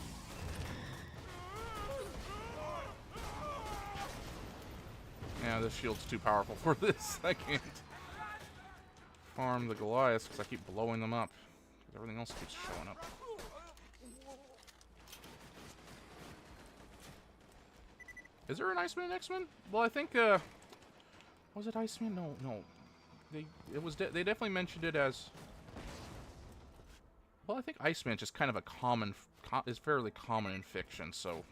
Yeah, this shield's too powerful for this. I can't farm the Goliaths because I keep blowing them up. Because everything else keeps showing up. Is there an Iceman in X-Men? Well, I think, was it Iceman? No. They definitely mentioned it as... Well, I think Iceman's just kind of a common... is fairly common in fiction, so...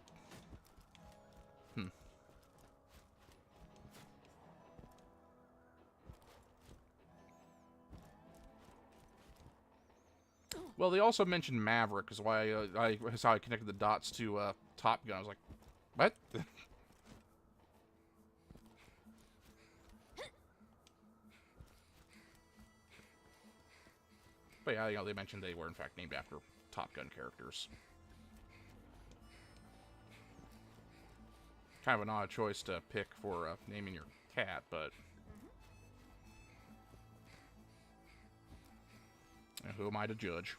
Well, they also mentioned Maverick, is why that's how I connected the dots to Top Gun. I was like, what? But yeah, you know, they mentioned they were in fact named after Top Gun characters. Kind of an odd choice to pick for naming your cat, but who am I to judge?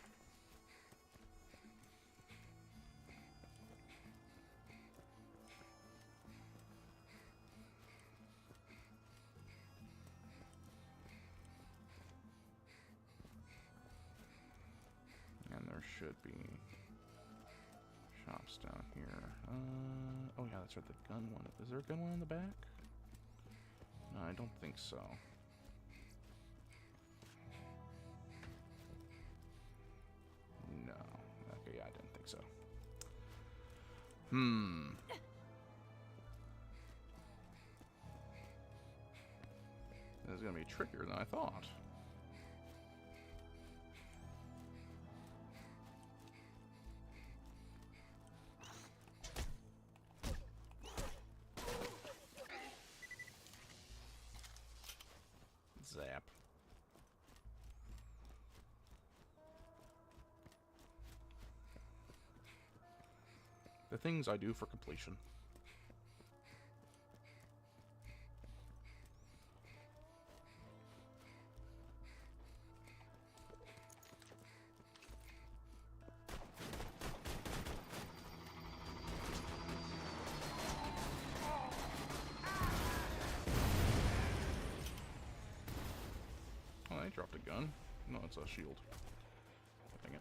And there should be shops down here. Oh yeah, that's right, the gun one. Is there a gun one in the back? No, I don't think so. No. Okay, yeah, I didn't think so. This is gonna be trickier than I thought. Zap. The things I do for completion. Oh, they dropped a gun. No, it's a shield. Dang it.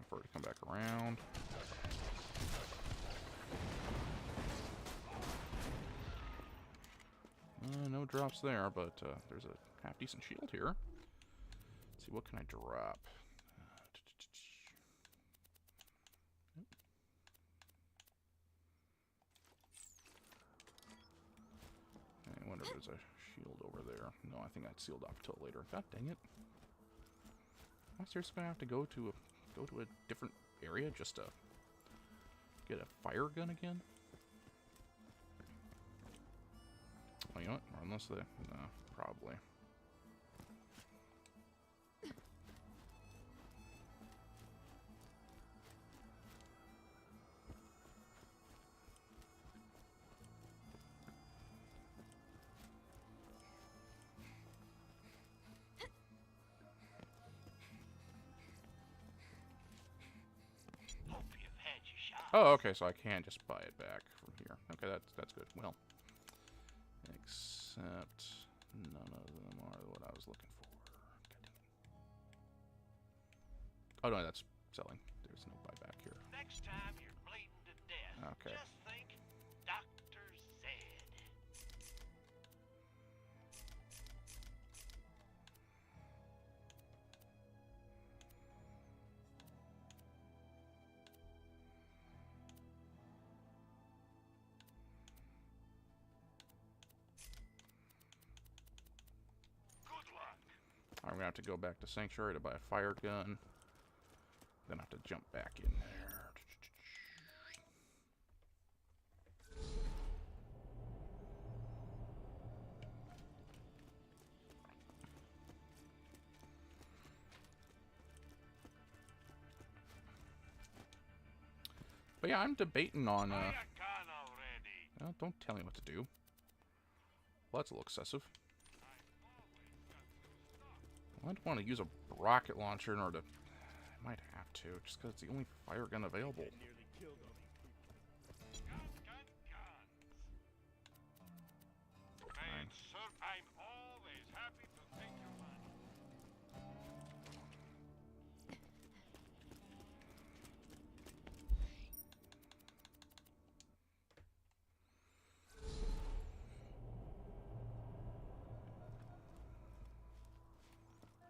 For it to come back around. No drops there, but there's a half-decent shield here. Let's see, what can I drop? I wonder if there's a shield over there. No, I think that's sealed off until later. God dang it. Am I seriously gonna have to go to a different area just to get a fire gun again? Oh, you know what? Or unless they... No, probably. Hope you've had your shot. Oh, okay, so I can just buy it back from here. Okay, that's good. Well, except none of them are what I was looking for. Oh no, that's selling. There's no buyback here. Next time you're bleeding to death, Okay. just think Dr. Zed. Good luck. I'm gonna have to go back to Sanctuary to buy a fire gun. Then I have to jump back in there. But yeah, I'm debating on, Buy a gun already. well, don't tell me what to do. Well, that's a little excessive. Well, I'd want to use a rocket launcher in order to... I might have to, just because it's the only fire gun available. Fine. Sir, I'm always happy to take your money.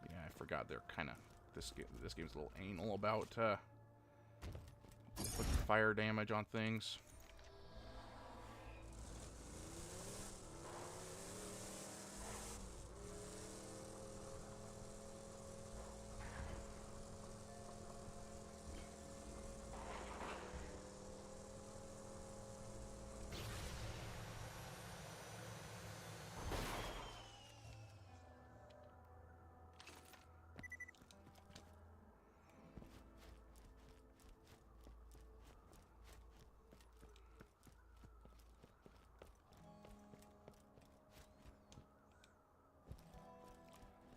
Yeah, I forgot they're kind of... This game's a little anal about putting fire damage on things.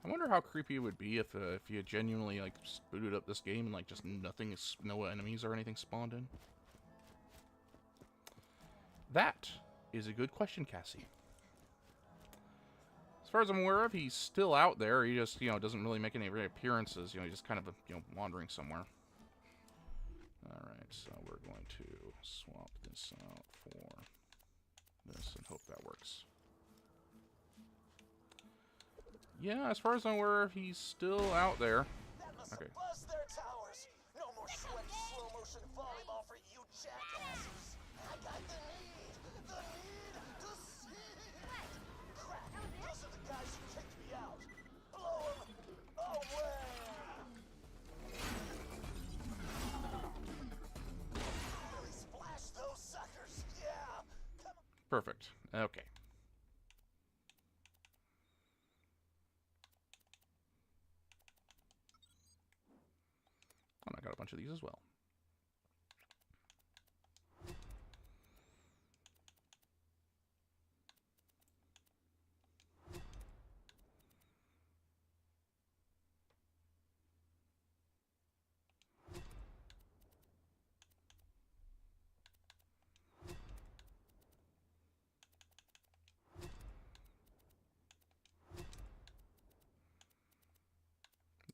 I wonder how creepy it would be if you had genuinely like booted up this game and like just no enemies or anything spawned in. That is a good question, Cassie. As far as I'm aware of, he's still out there. He just, doesn't really make any appearances. He's just kind of, wandering somewhere. Alright, so we're going to swap this out for this and hope that works. Yeah, as far as I'm aware, he's still out there. That must Okay. have buzzed their towers. No more sweaty slow motion volleyball for you jackasses. I got the need to see. Crap, those are the guys who kicked me out. Blow them away. Really splash those suckers. Yeah. Come on. Perfect. Okay. And I got a bunch of these as well.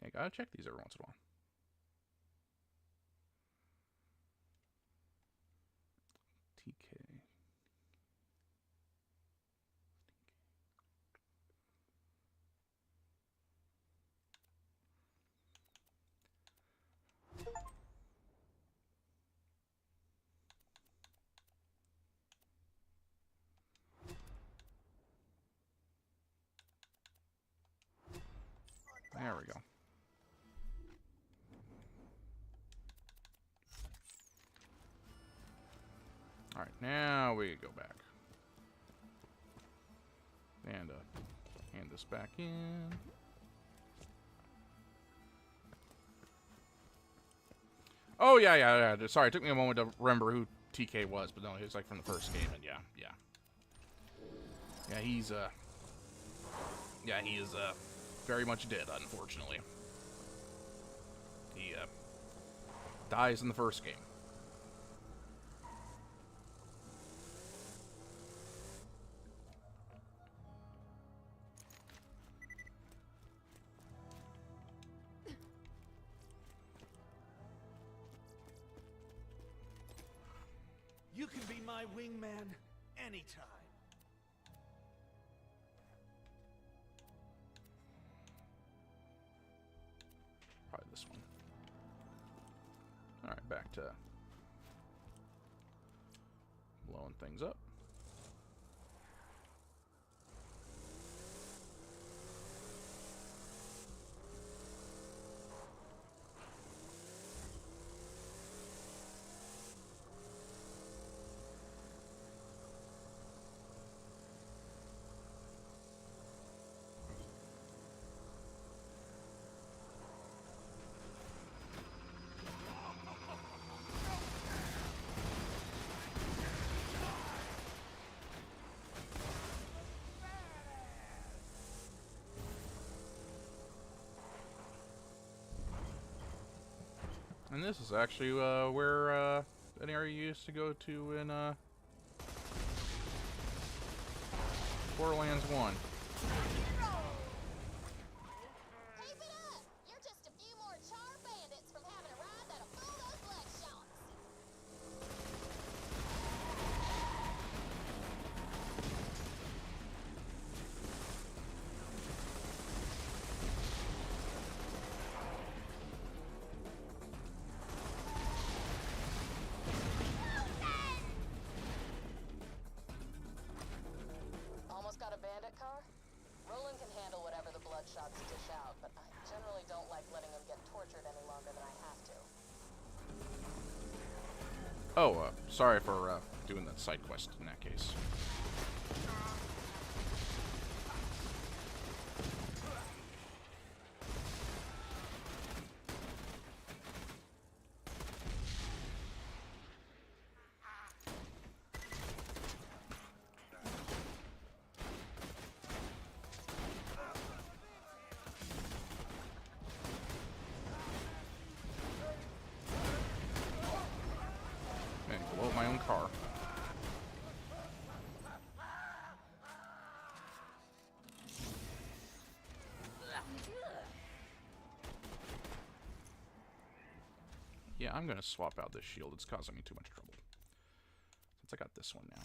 Yeah, gotta check these every once in a while. TK. There we go. Alright, now we go back. And hand this back in. Oh, yeah. Sorry, it took me a moment to remember who TK was, but no, he was like from the first game, and yeah. Yeah, he is very much dead, unfortunately. He dies in the first game. You can be my wingman anytime. Probably this one. Alright, back to blowing things up. And this is actually where an area you used to go to in Borderlands 1. Keep it up! You're just a few more charred bandits from having a ride that'll fool those bloodshot. Almost got a bandit car? Roland can handle whatever the bloodshots dish out, but I generally don't like letting them get tortured any longer than I have to. Oh, sorry for doing that side quest in that case. Yeah, I'm gonna swap out this shield. It's causing me too much trouble. Since I got this one now.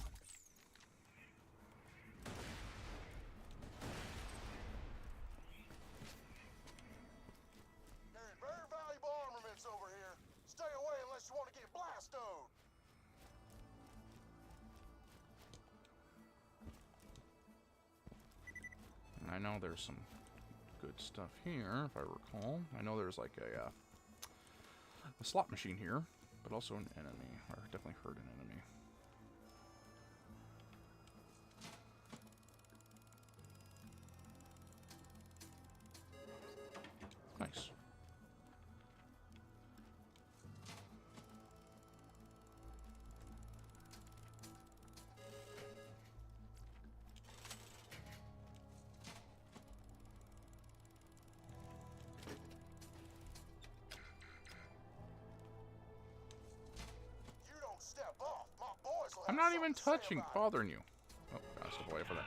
Carrying very valuable armaments over here. Stay away unless you want to get blastoed. And I know there's some good stuff here, if I recall. I know there's like a slot machine here, but also an enemy. Or definitely heard an enemy. Nice. You don't step off. My boys will I'm have not even something to say touching, about it. bothering you. Oh, gotta step away for that.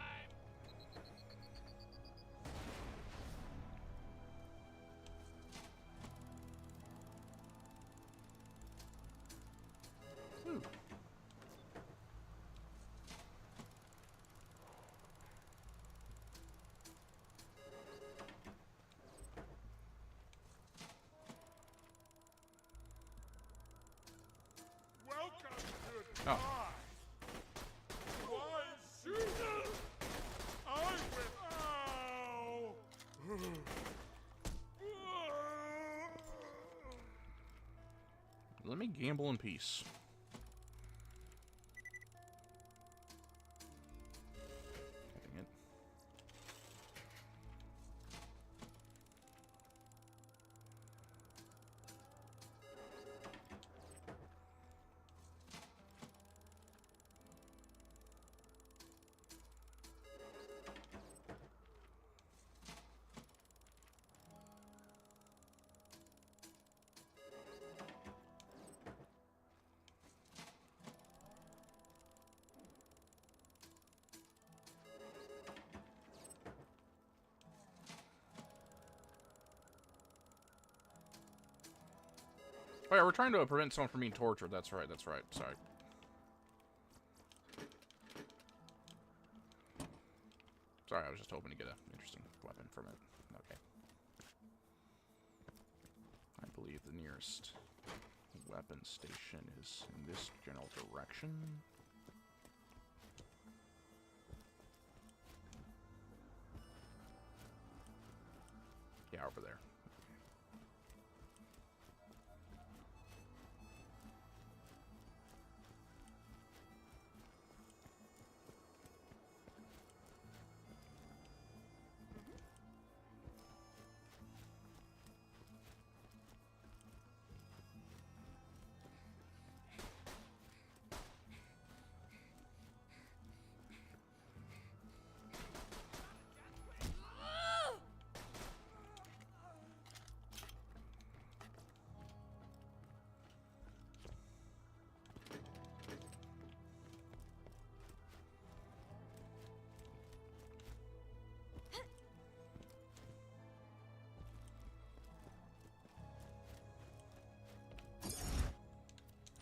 Ooh. Welcome to Oh. Why shoot? I win. Ow! Let me gamble in peace. Dang it. Oh yeah, we're trying to prevent someone from being tortured. That's right, that's right. Sorry. Sorry, I was just hoping to get an interesting weapon from it. Okay. I believe the nearest weapon station is in this general direction. Yeah, over there.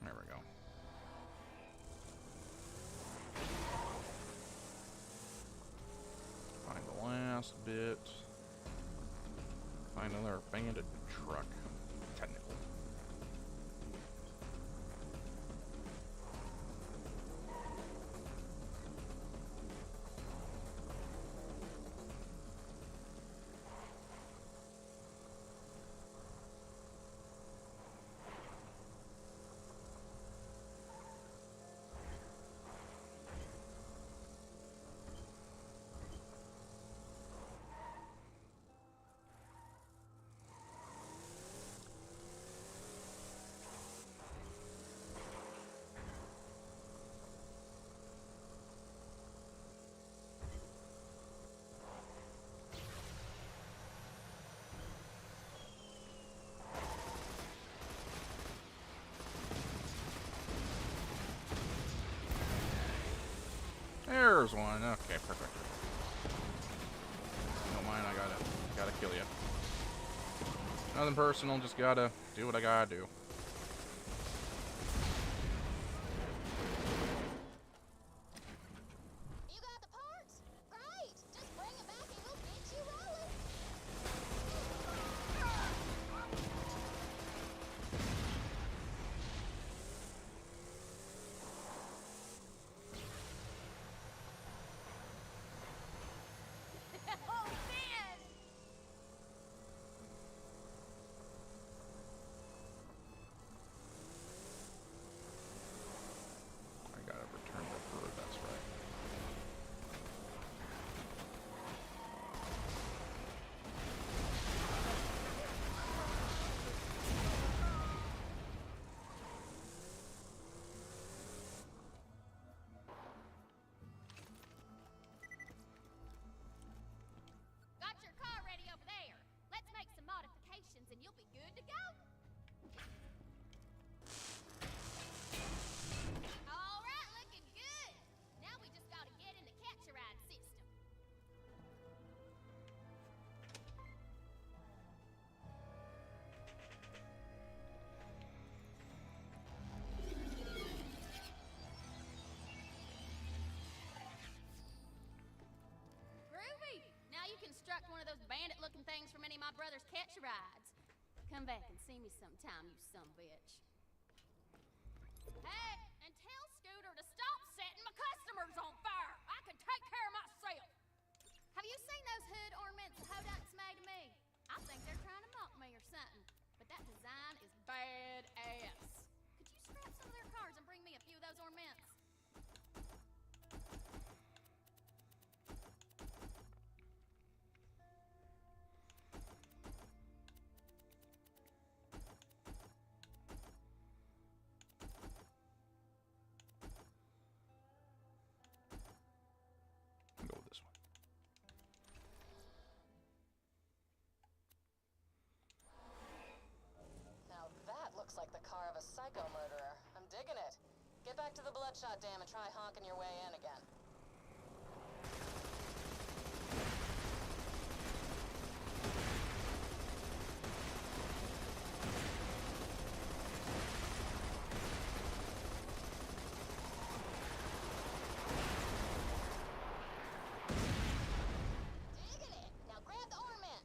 There we go. Find the last bit. Find another bandit truck. Technical. There's one. Okay, perfect. Don't mind, I gotta kill you. Nothing personal, just gotta do what I gotta do. things from any of my brother's catch rides. Come back and see me sometime, you sumbitch. Hey, and tell Scooter to stop setting my customers on fire. I can take care of myself. Have you seen those hood ornaments the Hodunks made of me? I think they're trying to mock me or something. But that design is badass. Could you scrap some of their cars and bring me a few of those ornaments? I'll go with this one. Now that looks like the car of a psycho murderer. I'm digging it. Get back to the Bloodshot Dam and try honking your way in again. Digging it! Now grab the ornament!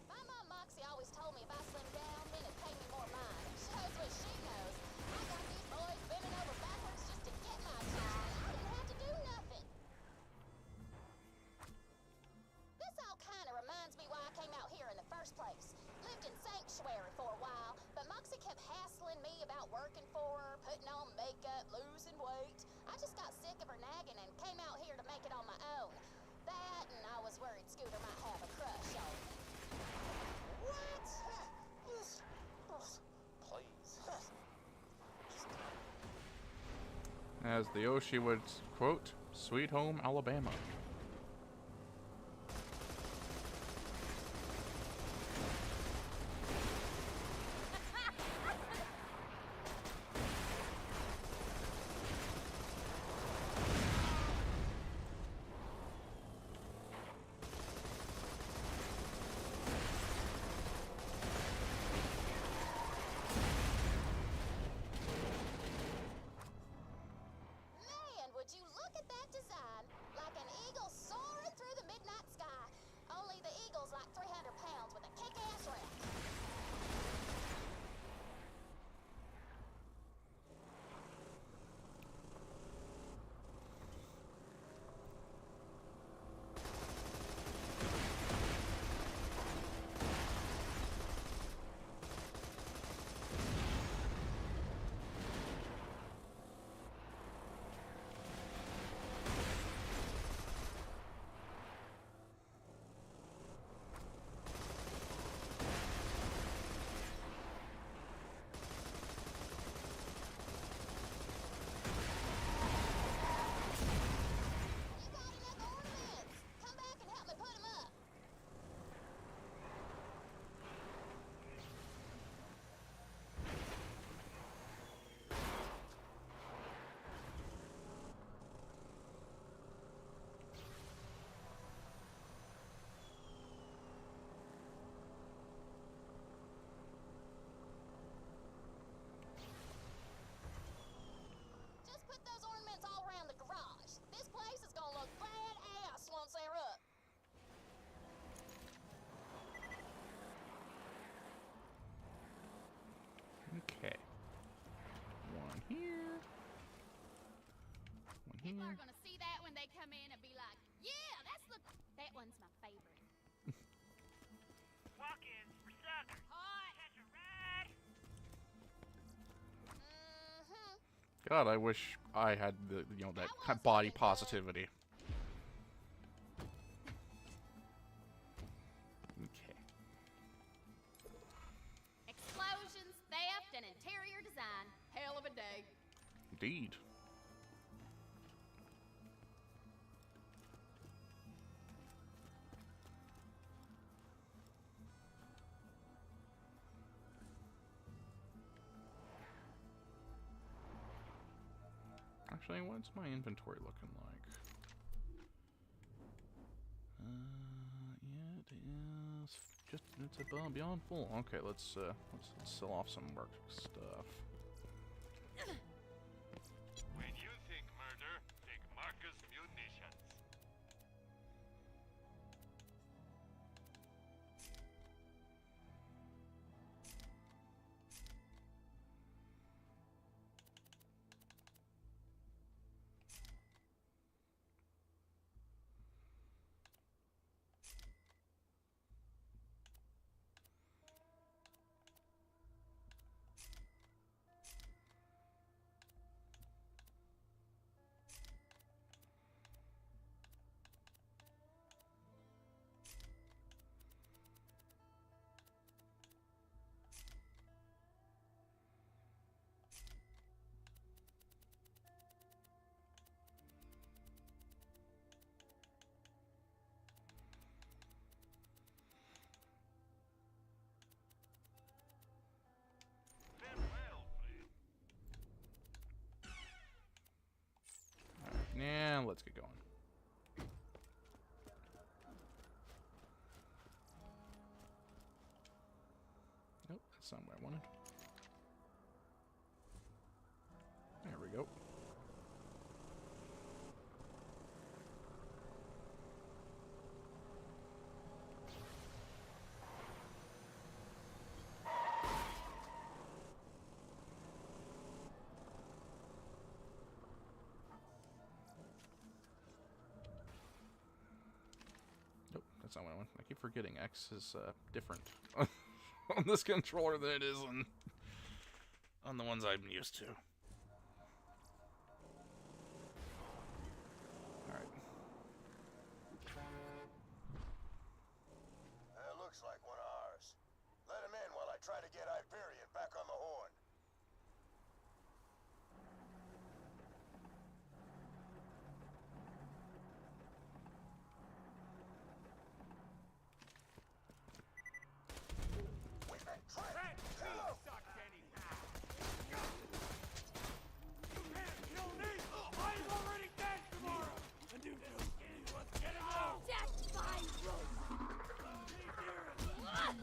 My mom Moxie always told me if I slim down, then it'd pay me more mind. Shows what she knows. I got these boys bending over backwards just to get my attention. I didn't have to do nothing. This all kind of reminds me why I came out here in the first place. Lived in Sanctuary for a while, but Moxie kept hassling me about working for her, putting on makeup, losing weight. I just got sick of her nagging and came out here to make it on my own. That, and I was worried Scooter might have a crush on me. What? Yes. Please. As the Yoshi would quote, "Sweet home Alabama." Man, would you look at that design? Like an eagle soaring through the midnight sky. Only the eagle's like 300 pounds with a kick-ass rack. You got enough ornaments. Come back and help me put them up. Just put those ornaments all around the garage. This place is gonna look badass once they're up. Okay. One here. One People are here. gonna see that when they come in and be like, yeah, that one's my favorite. Walk-ins for suckers. Hot. Catch a ride. Mm-hmm. God, I wish I had the that kind of body positivity. Okay. Explosions, theft, and interior design. Hell of a day. Indeed. Actually, what's my inventory looking like? Yeah, it is it's above beyond full. Okay, let's sell off some work stuff. When you think murder, think Marcus Munitions. let's get going. Nope, that's not what I wanted. There we go. Nope, that's not what I want. I keep forgetting X is different on this controller than it is on the ones I'm used to. Alright. Looks like one of ours. Let him in while I try to get Hyperion back on the horn. We've been tricked! Go! Sucked anyhow. You can't kill me! I'm already dead tomorrow! And you know what's getting out! That's my rule. Come on!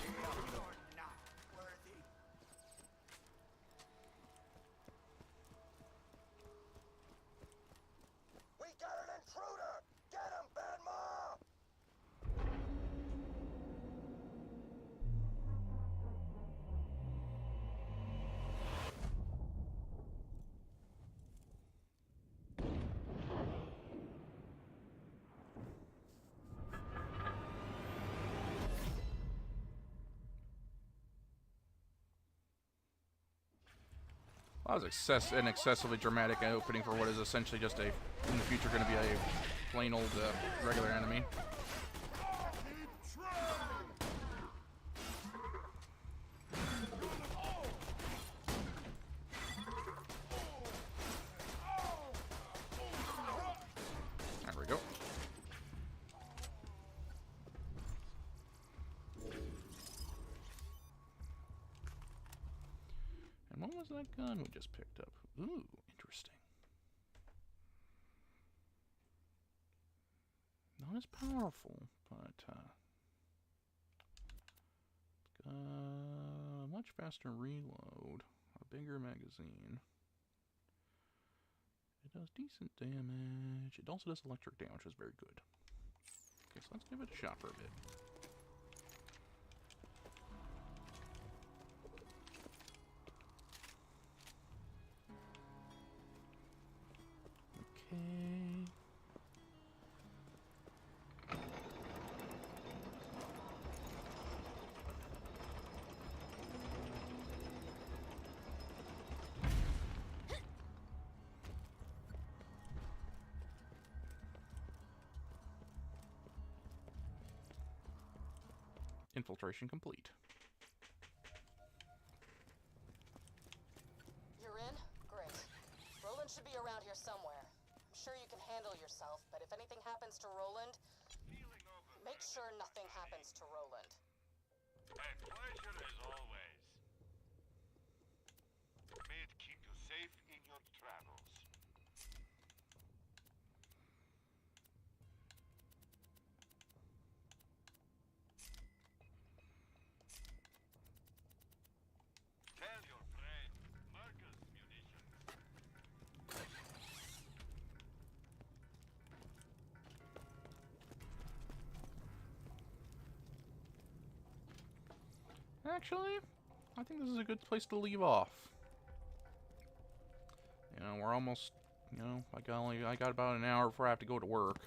You're not worthy. We got an intruder! Get him, Bad Mom! Well, that was an excessively dramatic opening for what is essentially just in the future, going to be a plain old regular enemy. There we go. And what was that gun we just picked up? Ooh, interesting. Not as powerful, but it's got a much faster reload, a bigger magazine. It does decent damage. It also does electric damage, which is very good. Okay, so let's give it a shot for a bit. Okay. Infiltration complete. You're in? Great. Roland should be around here somewhere. I'm sure you can handle yourself, but if anything happens to Roland, make sure nothing happens to Roland. My pleasure as always. May it keep you safe in your travels. Tell your friend, Marcus Munitions. Actually, I think this is a good place to leave off. You know, we're almost, you know, I got about an hour before I have to go to work.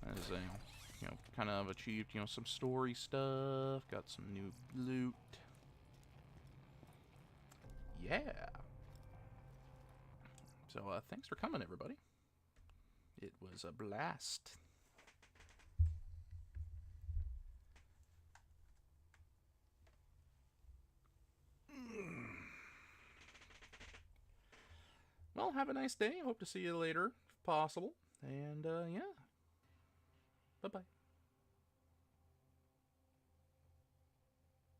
As you know, kind of achieved, you know, some story stuff, got some new loot. Yeah. So, thanks for coming, everybody. It was a blast. Well, have a nice day. Hope to see you later, if possible. And, yeah. Bye-bye.